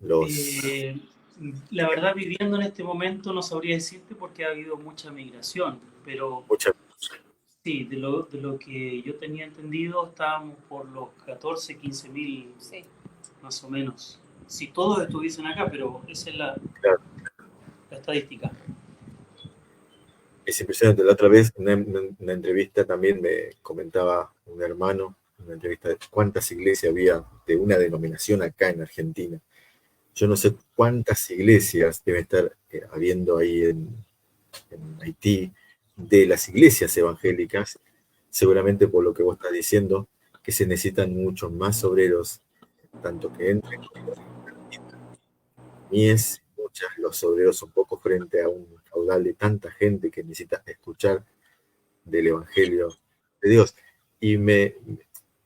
los... La verdad, viviendo en este momento no sabría decirte porque ha habido mucha migración, pero Muchas, sí, de lo que yo tenía entendido estábamos por los 14, 15 mil, sí, más o menos. Si todos estuviesen acá, pero esa es la estadística. es impresionante. La otra vez, una entrevista también me comentaba un hermano, una entrevista de cuántas iglesias había de una denominación acá en Argentina. Yo no sé cuántas iglesias debe estar habiendo ahí en Haití de las iglesias evangélicas, seguramente por lo que vos estás diciendo, que se necesitan muchos más obreros, tanto que entren mies, muchas, los obreros son pocos frente a un caudal de tanta gente que necesita escuchar del Evangelio de Dios. Y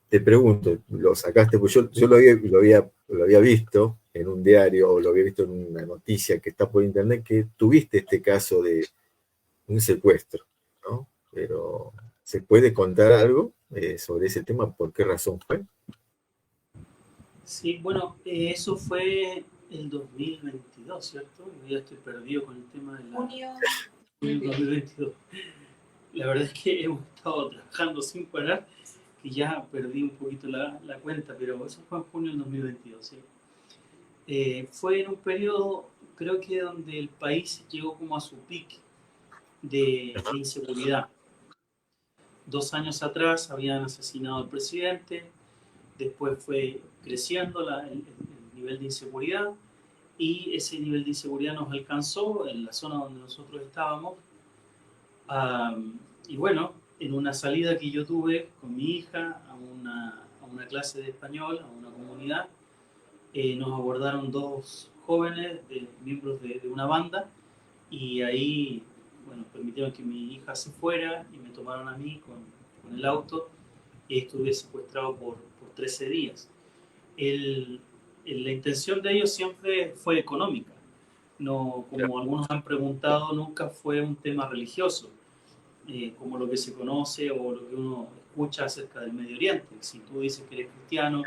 te pregunto, lo sacaste, pues yo lo había visto en un diario o lo había visto en una noticia que está por internet, que tuviste este caso de un secuestro, ¿no? Pero, ¿se puede contar algo sobre ese tema? ¿Por qué razón fue? Sí, bueno, eso fue el 2022, ¿cierto? Yo ya estoy perdido con el tema de junio 2022. La verdad es que hemos estado trabajando sin parar y ya perdí un poquito la cuenta, pero eso fue en junio del 2022, ¿sí? Fue en un periodo, creo que donde el país llegó como a su pico de inseguridad. 2 años atrás habían asesinado al presidente, después fue creciendo el nivel de inseguridad, y ese nivel de inseguridad nos alcanzó en la zona donde nosotros estábamos. Y bueno, en una salida que yo tuve con mi hija a una clase de español, a una comunidad, nos abordaron dos jóvenes, miembros de una banda, y ahí, bueno, permitieron que mi hija se fuera y me tomaron a mí con el auto, y estuve secuestrado por 13 días. El, la intención de ellos siempre fue económica. No, como algunos han preguntado, nunca fue un tema religioso, como lo que se conoce o lo que uno escucha acerca del Medio Oriente. Si tú dices que eres cristiano,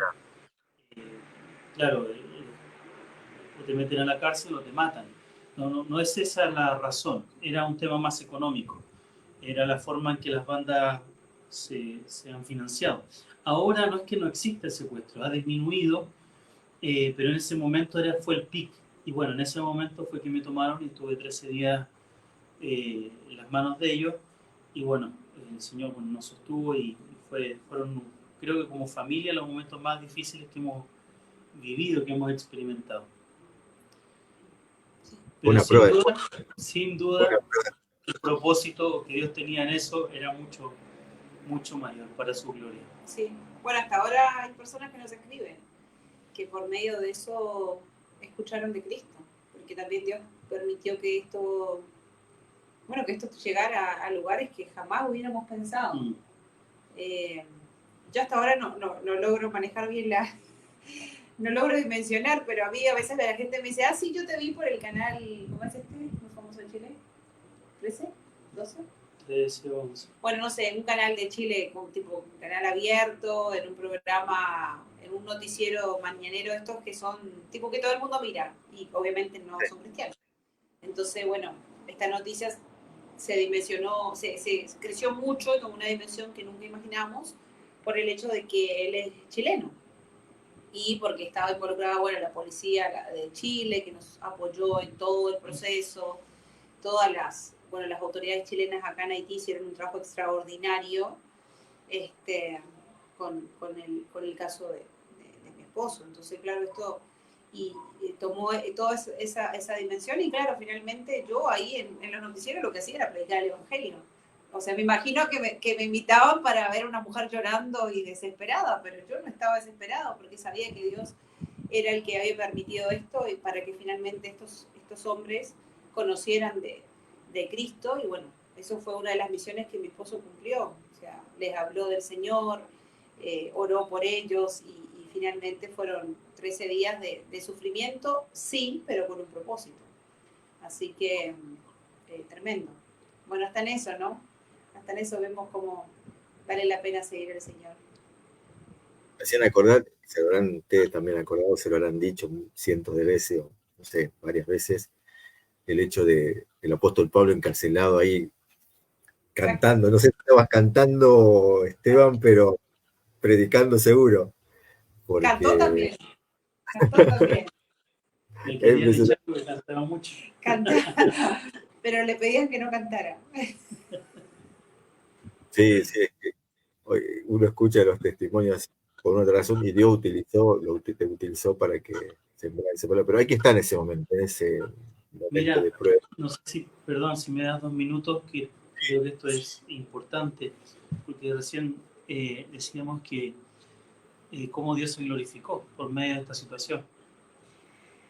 eh, claro, o te meten a la cárcel o te matan. No es esa la razón, era un tema más económico, era la forma en que las bandas se han financiado. Ahora no es que no exista el secuestro, ha disminuido, pero en ese momento fue el pic. Y bueno, en ese momento fue que me tomaron y estuve 13 días en las manos de ellos. Y bueno, el Señor nos sostuvo y fueron, creo que como familia, los momentos más difíciles que hemos vivido, que hemos experimentado. Pero Una prueba de sin duda, el propósito que Dios tenía en eso era mucho, mucho mayor para su gloria. Sí, bueno, hasta ahora hay personas que nos escriben, que por medio de eso escucharon de Cristo, porque también Dios permitió que esto, bueno, que esto llegara a lugares que jamás hubiéramos pensado. Yo hasta ahora no logro manejar bien no logro dimensionar, pero a mí a veces la gente me dice, sí, yo te vi por el canal, ¿cómo es este? ¿Muy famoso en Chile? ¿13? ¿12? 13, 11. Bueno, no sé, un canal de Chile, tipo un canal abierto, en un programa, en un noticiero mañanero, estos que son, tipo que todo el mundo mira, y obviamente no son cristianos. Entonces, bueno, esta noticia se dimensionó, se creció mucho con una dimensión que nunca imaginamos por el hecho de que él es chileno y porque estaba involucrada, bueno, la policía de Chile que nos apoyó en todo el proceso, todas las autoridades chilenas acá en Haití hicieron un trabajo extraordinario con el caso de mi esposo. Entonces, claro, esto y tomó toda esa dimensión y claro, finalmente yo ahí en los noticieros lo que hacía era predicar el evangelio. O sea, me imagino que me invitaban para ver a una mujer llorando y desesperada, pero yo no estaba desesperada porque sabía que Dios era el que había permitido esto y para que finalmente estos hombres conocieran de Cristo y bueno, eso fue una de las misiones que mi esposo cumplió. O sea, les habló del Señor, oró por ellos y finalmente fueron 13 días de sufrimiento, sí, pero con un propósito. Así que tremendo. Bueno, hasta en eso, ¿no? Hasta en eso vemos cómo vale la pena seguir al Señor. Me hacían acordar, se lo habrán ustedes también acordado, se lo habrán dicho cientos de veces, o no sé, varias veces, el hecho de el apóstol Pablo encarcelado ahí cantando, no sé si estabas cantando, Esteban, pero predicando seguro. Porque Cantó también. Cantó también. Me querían echar porque cantaba mucho. Cantaba, pero le pedían que no cantara. Sí, sí, es que uno escucha los testimonios por una otra razón y Dios te utilizó para que se pueda, pero hay que estar en ese momento, Mira, de prueba. no sé si, perdón, si me das 2 minutos, que creo que esto es importante, porque recién decíamos que cómo Dios se glorificó por medio de esta situación.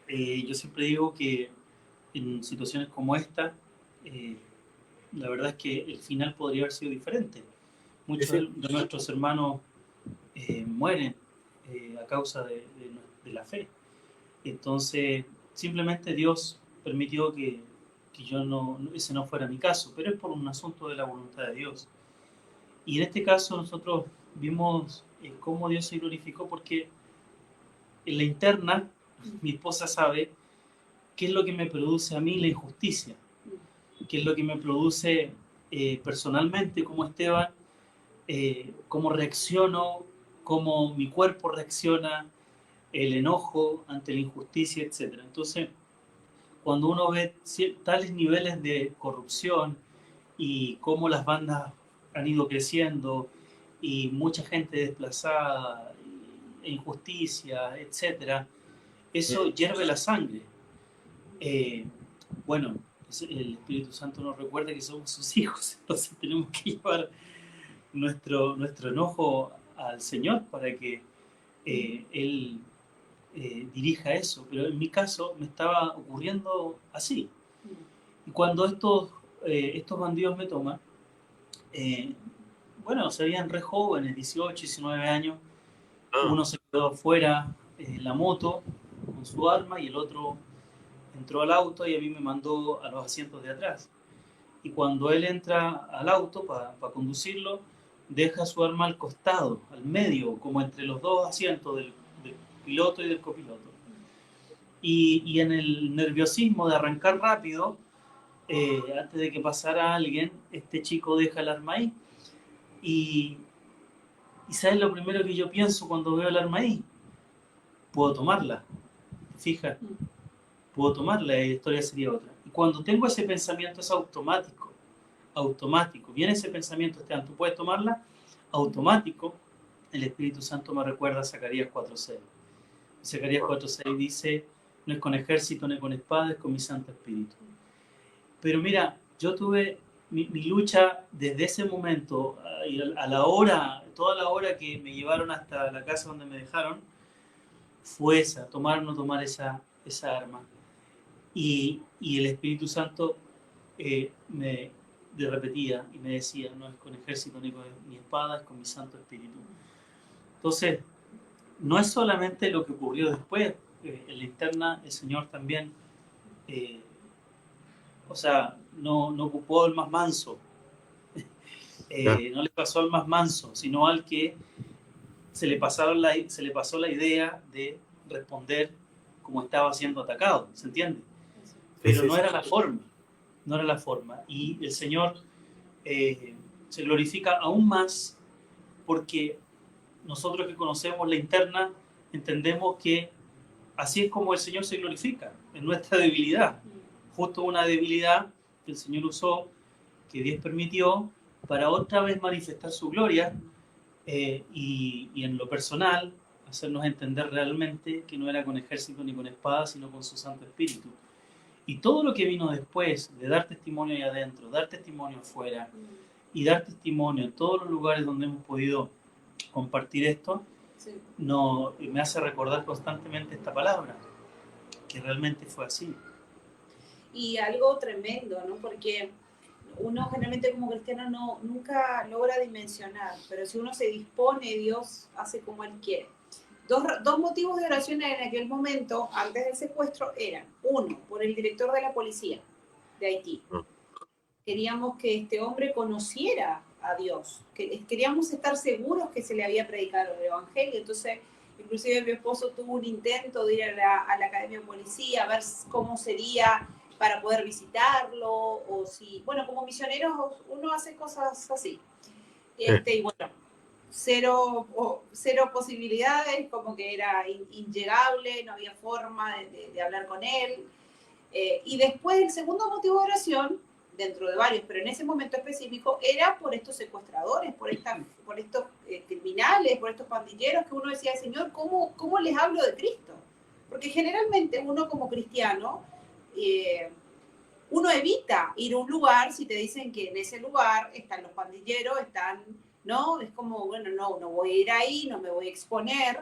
Yo siempre digo que en situaciones como esta, la verdad es que el final podría haber sido diferente. Muchos de nuestros hermanos mueren a causa de la fe. Entonces, simplemente Dios permitió que ese no fuera mi caso, pero es por un asunto de la voluntad de Dios. Y en este caso nosotros vimos cómo Dios se glorificó porque en la interna mi esposa sabe qué es lo que me produce a mí la injusticia, qué es lo que me produce personalmente como Esteban, cómo reacciono, cómo mi cuerpo reacciona, el enojo ante la injusticia, etc. Entonces, cuando uno ve tales niveles de corrupción y cómo las bandas han ido creciendo y mucha gente desplazada, e injusticia, etc., eso hierve la sangre. Bueno, el Espíritu Santo nos recuerda que somos sus hijos, entonces tenemos que llevar nuestro enojo al Señor para que Él dirija eso. Pero en mi caso me estaba ocurriendo así. Y cuando estos bandidos me toman, bueno, se veían re jóvenes, 18, 19 años. Uno se quedó fuera en la moto con su arma y el otro entró al auto y a mí me mandó a los asientos de atrás. Y cuando él entra al auto para conducirlo, deja su arma al costado, al medio, como entre los dos asientos del piloto y del copiloto. Y en el nerviosismo de arrancar rápido, antes de que pasara alguien, este chico deja el arma ahí. Y ¿sabes lo primero que yo pienso cuando veo el arma ahí? Puedo tomarla. Fija, puedo tomarla y la historia sería otra. Y cuando tengo ese pensamiento es automático. Viene ese pensamiento, Esteban, ¿tú puedes tomarla? Automático. El Espíritu Santo me recuerda a Zacarías 4:6. Zacarías 4:6 dice, no es con ejército ni con espada, es con mi Santo Espíritu. Pero mira, yo tuve mi lucha desde ese momento, a la hora, toda la hora que me llevaron hasta la casa donde me dejaron, fue esa, tomar o no tomar esa esa arma. Y el Espíritu Santo me repetía y me decía, no es con ejército ni con ni espada, es con mi Santo Espíritu. Entonces, no es solamente lo que ocurrió después, en la interna el Señor también, no ocupó al más manso, no le pasó al más manso, sino al que se le pasó la idea de responder como estaba siendo atacado, ¿se entiende? Pero no era la forma, no era la forma. Y el Señor se glorifica aún más porque nosotros que conocemos la interna entendemos que así es como el Señor se glorifica, en nuestra debilidad. Justo una debilidad que el Señor usó, que Dios permitió, para otra vez manifestar su gloria y en lo personal hacernos entender realmente que no era con ejército ni con espada, sino con su Santo Espíritu. Y todo lo que vino después de dar testimonio ahí adentro, dar testimonio afuera y dar testimonio en todos los lugares donde hemos podido compartir esto, no, me hace recordar constantemente esta palabra, que realmente fue así. Y algo tremendo, ¿no? Porque uno generalmente como cristiano nunca logra dimensionar, pero si uno se dispone, Dios hace como Él quiere. Dos motivos de oración en aquel momento, antes del secuestro, eran: uno, por el director de la policía de Haití. Queríamos que este hombre conociera a Dios, queríamos estar seguros que se le había predicado el Evangelio. Entonces, inclusive mi esposo tuvo un intento de ir a la academia de policía a ver cómo sería para poder visitarlo, o si, bueno, como misioneros uno hace cosas así. Y bueno, cero posibilidades, como que era inllegable, no había forma de hablar con él. Y después el segundo motivo de oración, dentro de varios, pero en ese momento específico, era por estos secuestradores, por estos criminales, por estos pandilleros, que uno decía: Señor, ¿cómo les hablo de Cristo? Porque generalmente uno como cristiano, uno evita ir a un lugar si te dicen que en ese lugar están los pandilleros, ¿no? Es como, bueno, no voy a ir ahí, no me voy a exponer.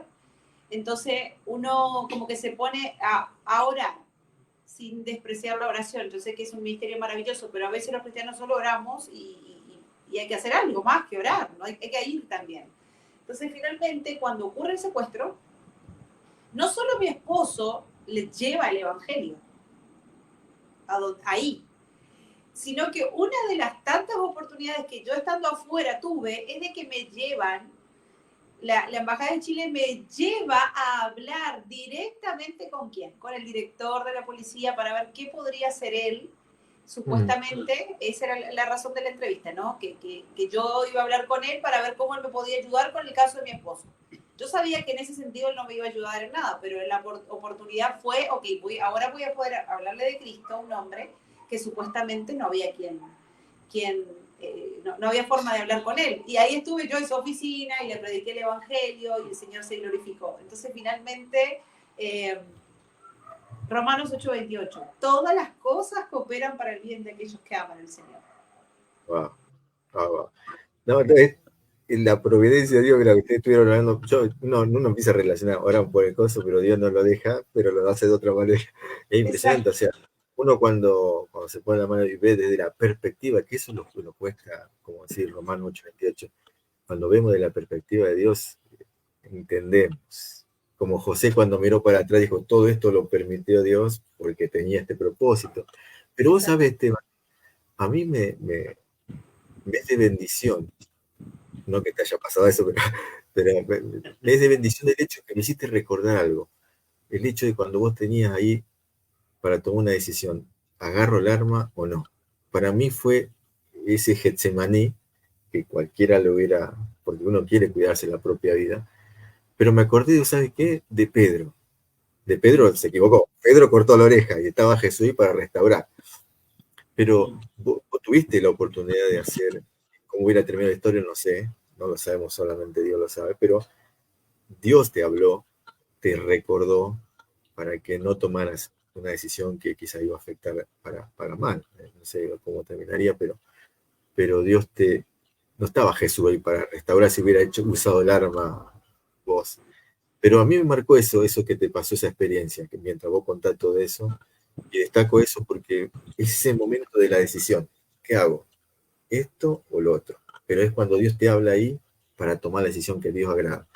Entonces uno como que se pone a orar, sin despreciar la oración. Entonces, que es un ministerio maravilloso, pero a veces los cristianos solo oramos y hay que hacer algo más que orar, ¿no? Hay que ir también. Entonces, finalmente, cuando ocurre el secuestro, no solo mi esposo le lleva el Evangelio ahí, sino que una de las tantas oportunidades que yo estando afuera tuve es de que me llevan, la Embajada de Chile me lleva a hablar directamente ¿con quién? Con el director de la policía, para ver qué podría hacer él. Supuestamente, esa era la razón de la entrevista, ¿no? Que yo iba a hablar con él para ver cómo él me podía ayudar con el caso de mi esposo. Yo sabía que en ese sentido él no me iba a ayudar en nada, pero la oportunidad fue: ok, ahora voy a poder hablarle de Cristo a un hombre que supuestamente no había no había forma de hablar con él. Y ahí estuve yo en su oficina y le prediqué el Evangelio y el Señor se glorificó. Entonces, finalmente, Romanos 8:28, todas las cosas cooperan para el bien de aquellos que aman al Señor. Wow. No, entonces, la providencia de Dios, que la que ustedes estuvieron hablando, uno empieza a relacionar, oran por el coso, pero Dios no lo deja, pero lo hace de otra manera. Es impresionante. Exacto. O sea, uno cuando se pone la mano y ve desde la perspectiva, que eso es lo que nos cuesta, como decir Romanos 8:28, cuando vemos de la perspectiva de Dios, entendemos. Como José, cuando miró para atrás, dijo: todo esto lo permitió Dios porque tenía este propósito. Pero vos sabés, Esteban, a mí me es de bendición, no que te haya pasado eso, pero me es de bendición el hecho que me hiciste recordar algo. El hecho de cuando vos tenías ahí para tomar una decisión, ¿agarro el arma o no? Para mí fue ese Getsemaní, que cualquiera lo hubiera, porque uno quiere cuidarse la propia vida, pero me acordé de, ¿sabes qué? De Pedro. De Pedro se equivocó. Pedro cortó la oreja y estaba Jesús ahí para restaurar. Pero vos tuviste la oportunidad de hacer, cómo hubiera terminado la historia, no sé, no lo sabemos, solamente Dios lo sabe, pero Dios te habló, te recordó para que no tomaras una decisión que quizá iba a afectar para mal. No sé cómo terminaría, pero Dios no estaba Jesús ahí para restaurar si hubiera usado el arma vos. Pero a mí me marcó eso que te pasó, esa experiencia, que mientras vos contás todo eso, y destaco eso porque es ese momento de la decisión. ¿Qué hago? ¿Esto o lo otro? Pero es cuando Dios te habla ahí para tomar la decisión que Dios agrada.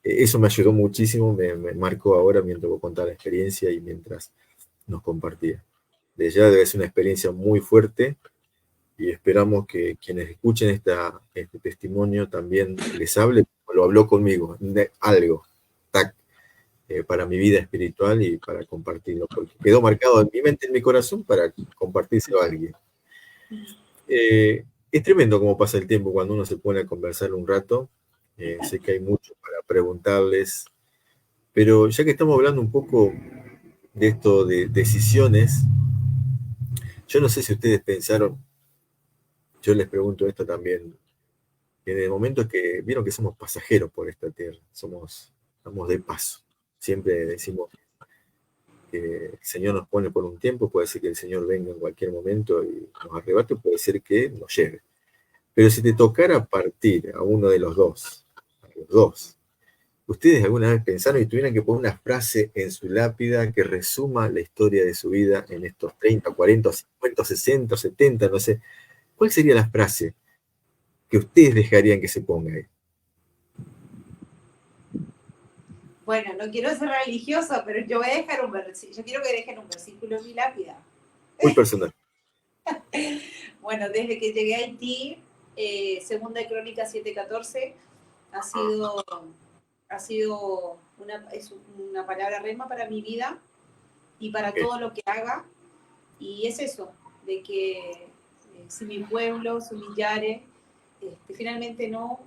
Eso me ayudó muchísimo, me marcó ahora mientras vos contás la experiencia y mientras nos compartía. De ya debe ser una experiencia muy fuerte y esperamos que quienes escuchen este testimonio también les hable, como lo habló conmigo, de algo tac, para mi vida espiritual y para compartirlo, porque quedó marcado en mi mente, en mi corazón, para compartírselo a alguien. Es tremendo cómo pasa el tiempo cuando uno se pone a conversar un rato. Sé que hay mucho para preguntarles, pero ya que estamos hablando un poco de esto de decisiones, yo no sé si ustedes pensaron, yo les pregunto esto también, en el momento que vieron que somos pasajeros por esta tierra, estamos de paso. Siempre decimos que el Señor nos pone por un tiempo, puede ser que el Señor venga en cualquier momento y nos arrebate, puede ser que nos lleve. Pero si te tocara partir a uno de los dos, a los dos, ¿ustedes alguna vez pensaron y tuvieran que poner una frase en su lápida que resuma la historia de su vida en estos 30, 40, 50, 60, 70, no sé? ¿Cuál sería la frase que ustedes dejarían que se ponga ahí? Bueno, no quiero ser religiosa, pero yo voy a dejar un versículo. Yo quiero que dejen un versículo en mi lápida. Muy personal. Bueno, desde que llegué a Haití, Segunda de Crónicas 7:14 es una palabra rema para mi vida y para Okay. todo lo que haga. Y es eso, de que si mi pueblo se humillare, finalmente no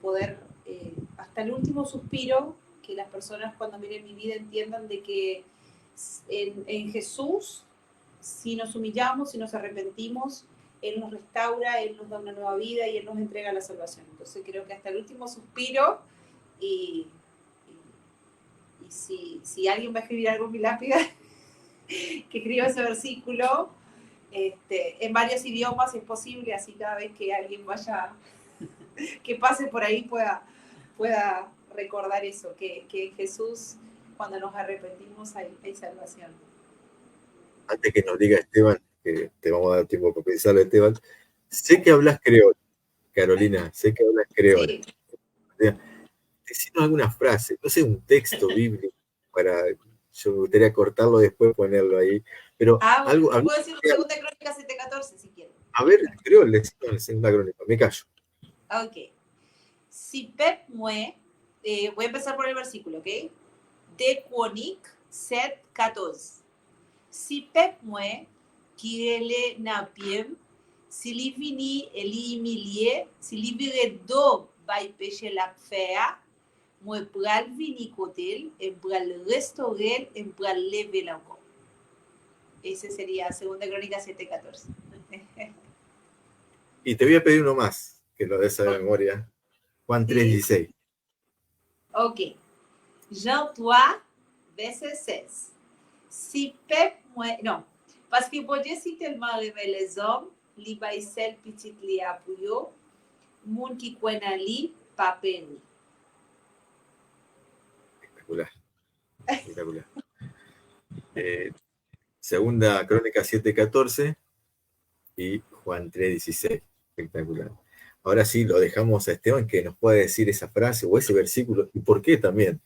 poder, hasta el último suspiro, que las personas cuando miren mi vida entiendan de que en Jesús, si nos humillamos, si nos arrepentimos, Él nos restaura, Él nos da una nueva vida y Él nos entrega la salvación. Entonces creo que hasta el último suspiro y, y si alguien va a escribir algo en mi lápida, que escriba ese versículo en varios idiomas si es posible, así cada vez que alguien vaya, que pase por ahí pueda recordar eso, que Jesús, cuando nos arrepentimos, hay salvación. Antes que nos diga Esteban, que te vamos a dar tiempo para pensarlo, Esteban, sé que hablas creol, Carolina, sé que hablas creol. Sí. Decinos alguna frase, no sé, un texto bíblico para, yo me gustaría cortarlo después, ponerlo ahí, pero Bueno, algo, te puedo decir Segunda Crónica 7:14 si quieres. a ver, creo, decinos en una crónica, me callo. Ok. Si Pep mue, voy a empezar por el versículo, ¿ok? De Quonic 7:14. Si Pep mue, kirele napiem, si li vini eli milie, si li vire do vai peche la fea, mue pral vini kotel, en pral restaurer, en pral leve la encore. Ese sería Segunda Crónica 7:14. Y te voy a pedir uno más, que lo des de memoria. Juan 3:16. Ok. Jean 3, verset 16. Si Pep mue, non, parce que bon Dieu si tellement aimé les hommes, li bay sel petit li apouyo, moun ki kwen nan li, pa peni. Espectacular, espectacular. Segunda Crónica 7:14 y Juan 3:16. Espectacular. Ahora sí, lo dejamos a Esteban que nos pueda decir esa frase o ese versículo y por qué también.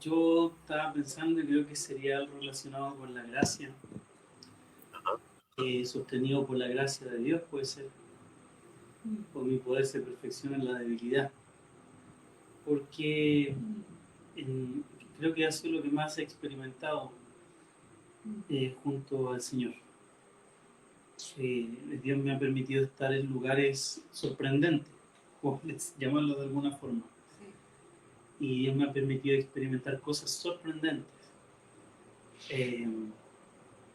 Yo estaba pensando y creo que sería algo relacionado con la gracia, sostenido por la gracia de Dios, puede ser, por mi poder se perfecciona en la debilidad, porque creo que ha sido lo que más he experimentado junto al Señor. Dios me ha permitido estar en lugares sorprendentes, por llamarlo de alguna forma. Y Dios me ha permitido experimentar cosas sorprendentes.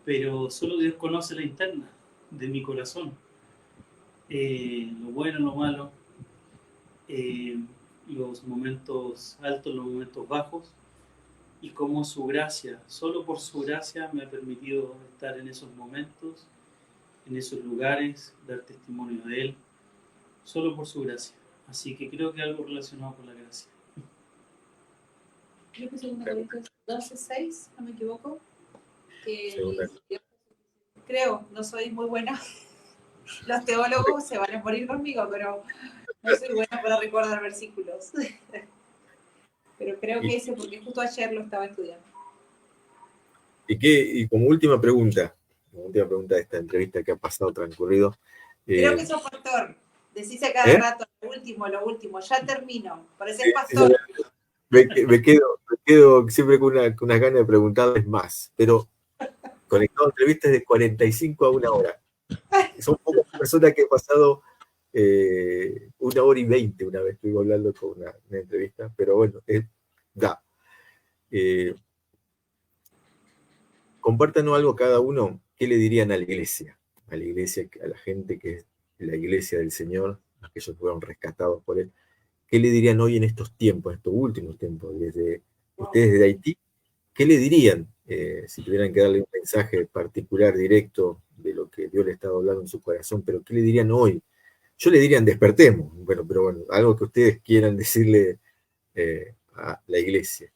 Pero solo Dios conoce la interna de mi corazón. Lo bueno, lo malo, los momentos altos, los momentos bajos, y cómo su gracia, solo por su gracia me ha permitido estar en esos momentos, en esos lugares, dar testimonio de Él, solo por su gracia. Así que creo que algo relacionado con la gracia. Creo que 2 Corintios 12:6, no me equivoco. Segunda. Creo, no soy muy buena. Los teólogos se van a morir conmigo, pero no soy buena para recordar versículos. Pero creo que ese, porque justo ayer lo estaba estudiando. Y como última pregunta de esta entrevista que ha pasado transcurrido. Creo que sos pastor. Decís a cada rato, lo último, ya termino. Pareces pastor. Me quedo siempre con unas ganas de preguntarles más, pero conectado a entrevistas de 45 a 1 hora. Son pocas personas que he pasado 1 hora y 20 una vez estuve hablando con una entrevista, pero bueno, da. Compártanos algo cada uno, ¿qué le dirían a la iglesia? A la iglesia, a la gente que es la iglesia del Señor, aquellos que fueron rescatados por Él. ¿Qué le dirían hoy en estos tiempos, estos últimos tiempos, desde ustedes de Haití? ¿Qué le dirían si tuvieran que darle un mensaje particular, directo, de lo que Dios le estaba hablando en su corazón? Pero ¿qué le dirían hoy? Yo le dirían despertemos, bueno, pero bueno, algo que ustedes quieran decirle a la iglesia.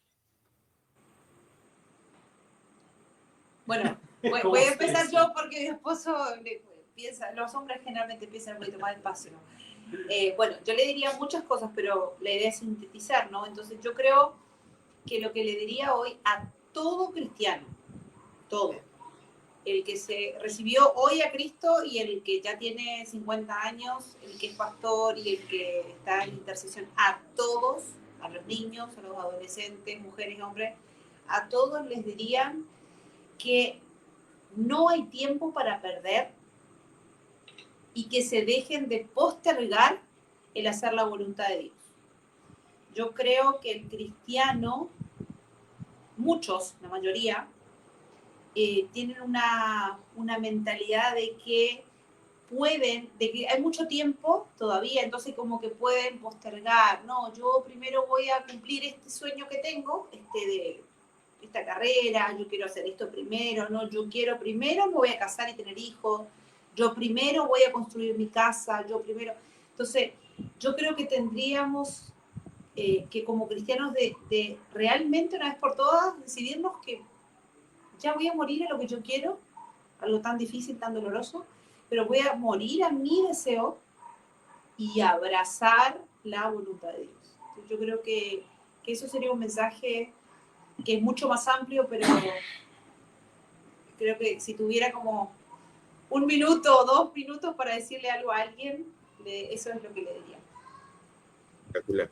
Bueno, voy a empezar yo porque mi esposo piensa, los hombres generalmente piensan un poquito más despacio. Bueno, yo le diría muchas cosas, pero la idea es sintetizar, ¿no? Entonces yo creo que lo que le diría hoy a todo cristiano, todo, el que se recibió hoy a Cristo y el que ya tiene 50 años, el que es pastor y el que está en intercesión, a todos, a los niños, a los adolescentes, mujeres y hombres, a todos les dirían que no hay tiempo para perder y que se dejen de postergar el hacer la voluntad de Dios. Yo creo que el cristiano, muchos, la mayoría, tienen una mentalidad de que pueden, de que hay mucho tiempo todavía, entonces como que pueden postergar, no, yo primero voy a cumplir este sueño que tengo, de esta carrera, yo quiero hacer esto primero, no, yo quiero primero me voy a casar y tener hijos, yo primero voy a construir mi casa, yo primero. Entonces, yo creo que tendríamos que como cristianos de realmente una vez por todas decidirnos que ya voy a morir a lo que yo quiero, algo tan difícil, tan doloroso, pero voy a morir a mi deseo y abrazar la voluntad de Dios. Entonces, yo creo que eso sería un mensaje que es mucho más amplio, pero creo que si tuviera como 1 minuto o 2 minutos para decirle algo a alguien, eso es lo que le diría. Espectacular.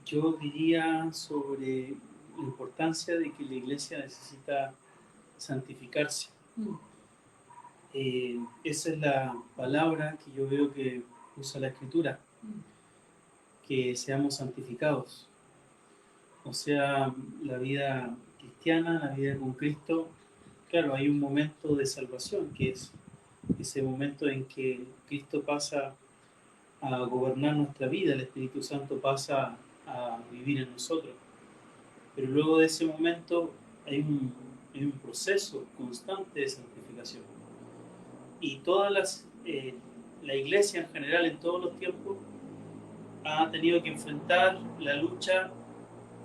Yo diría sobre la importancia de que la iglesia necesita santificarse. Esa es la palabra que yo veo que usa la Escritura, que seamos santificados. O sea, la vida cristiana, la vida con Cristo, claro, hay un momento de salvación, que es ese momento en que Cristo pasa a gobernar nuestra vida, el Espíritu Santo pasa a vivir en nosotros. Pero luego de ese momento hay un proceso constante de santificación. Y la iglesia en general, en todos los tiempos, ha tenido que enfrentar la lucha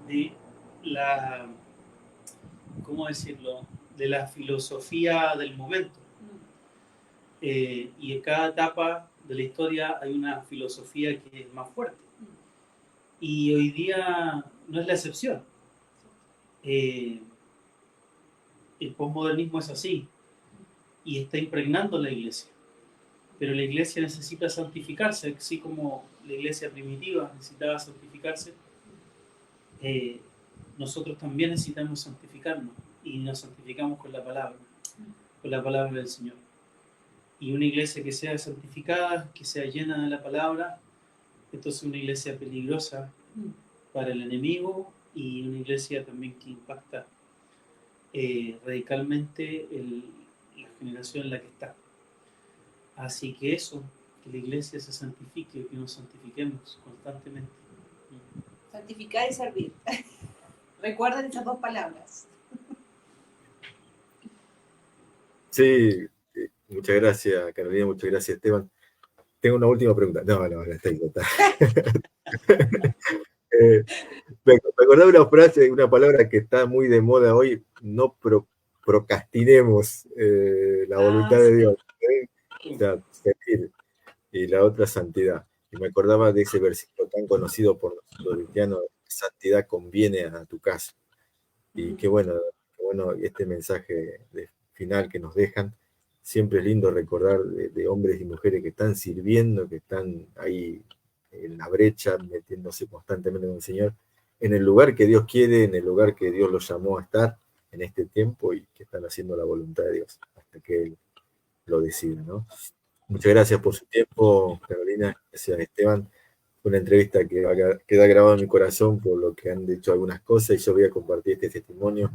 de la, ¿cómo decirlo?, de la filosofía del momento. Y en cada etapa de la historia hay una filosofía que es más fuerte. Y hoy día no es la excepción. El posmodernismo es así y está impregnando la iglesia. Pero la iglesia necesita santificarse, así como la iglesia primitiva necesitaba santificarse. Nosotros también necesitamos santificarnos y nos santificamos con la palabra del Señor. Y una iglesia que sea santificada, que sea llena de la palabra, entonces una iglesia peligrosa para el enemigo y una iglesia también que impacta radicalmente la generación en la que está. Así que eso, que la iglesia se santifique, que nos santifiquemos constantemente. Santificar y servir. Recuerden esas 2 palabras. Sí, Muchas gracias, Carolina, muchas gracias, Esteban. Tengo una última pregunta. No, la estoy total. Me acordaba una frase, una palabra que está muy de moda hoy, no procrastinemos la voluntad de Dios. O sea, servir. Y la otra, santidad. Y me acordaba de ese versículo tan conocido por los cristianos, santidad conviene a tu casa. Y qué bueno, este mensaje final que nos dejan. Siempre es lindo recordar de hombres y mujeres que están sirviendo, que están ahí en la brecha, metiéndose constantemente con el Señor, en el lugar que Dios quiere, en el lugar que Dios los llamó a estar en este tiempo y que están haciendo la voluntad de Dios hasta que Él lo decida, ¿no? Muchas gracias por su tiempo, Carolina. Gracias, Esteban. Fue una entrevista que va a quedar grabada en mi corazón por lo que han dicho algunas cosas y yo voy a compartir este testimonio.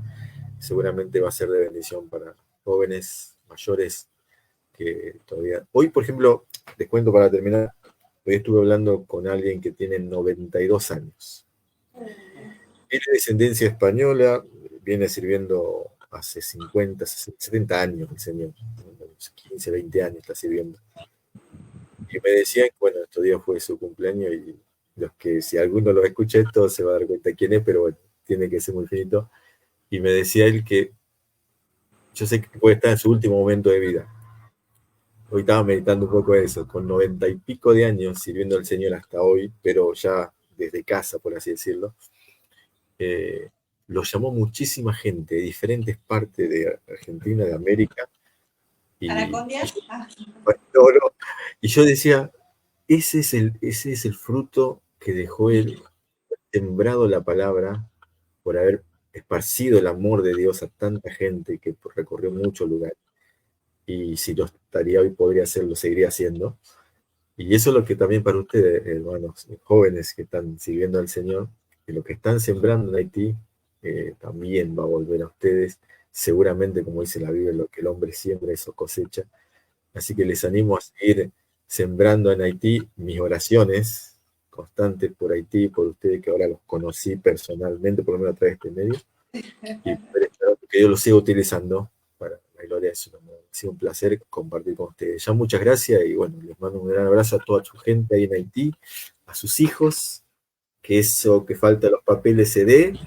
Seguramente va a ser de bendición para jóvenes, mayores, que todavía... Hoy, por ejemplo, les cuento para terminar, hoy estuve hablando con alguien que tiene 92 años. Tiene descendencia española, viene sirviendo hace 50, 70 años el señor, 15, 20 años está sirviendo. Y me decían, bueno, estos días fue su cumpleaños y los que, si alguno lo escucha esto, se va a dar cuenta quién es, pero bueno, tiene que ser muy finito. Y me decía él que yo sé que puede estar en su último momento de vida. Hoy estaba meditando un poco eso, con 90 y pico de años sirviendo al Señor hasta hoy, pero ya desde casa, por así decirlo. Eh, lo llamó muchísima gente de diferentes partes de Argentina, de América. ¿Anacondia? No, no. Y yo decía, ese es el fruto que dejó él, sembrado la palabra, por haber esparcido el amor de Dios a tanta gente que recorrió muchos lugares. Y si lo estaría hoy, podría hacerlo, seguiría haciendo. Y eso es lo que también para ustedes, hermanos, jóvenes que están sirviendo al Señor, que lo que están sembrando en Haití también va a volver a ustedes. Seguramente, como dice la Biblia, lo que el hombre siembra, eso cosecha. Así que les animo a seguir sembrando en Haití. Mis oraciones constantes por Haití, por ustedes que ahora los conocí personalmente, por lo menos a través de este medio, y que yo los siga utilizando para la gloria de su nombre. Ha sido un placer compartir con ustedes. Ya muchas gracias y bueno, les mando un gran abrazo a toda su gente ahí en Haití, a sus hijos, que eso que falta los papeles se dé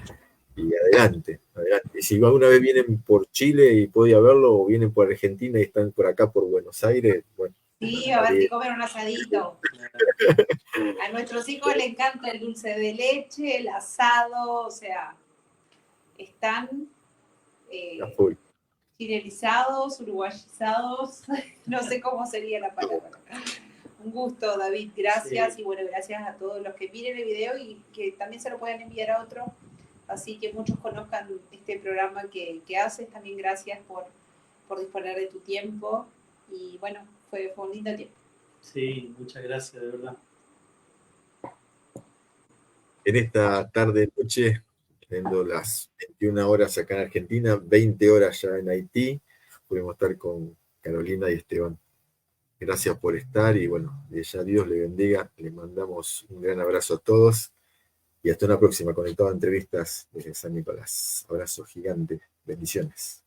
y adelante, adelante. Y si alguna vez vienen por Chile y podía verlo, o vienen por Argentina y están por acá por Buenos Aires, bueno. Sí, a ver si comer un asadito. A nuestros hijos les encanta el dulce de leche, el asado, o sea, están chilenizados, uruguayizados, no sé cómo sería la palabra. Un gusto, David, gracias. Sí. Y bueno, gracias a todos los que miren el video y que también se lo puedan enviar a otros, así que muchos conozcan este programa que haces. También gracias por disponer de tu tiempo y bueno, fue un lindo tiempo. Sí, muchas gracias, de verdad. En esta tarde-noche, teniendo las 21 horas acá en Argentina, 20 horas ya en Haití, pudimos estar con Carolina y Esteban. Gracias por estar y bueno, ya Dios le bendiga. Le mandamos un gran abrazo a todos y hasta una próxima Conectado a Entrevistas desde San Nicolás. Abrazo gigante. Bendiciones.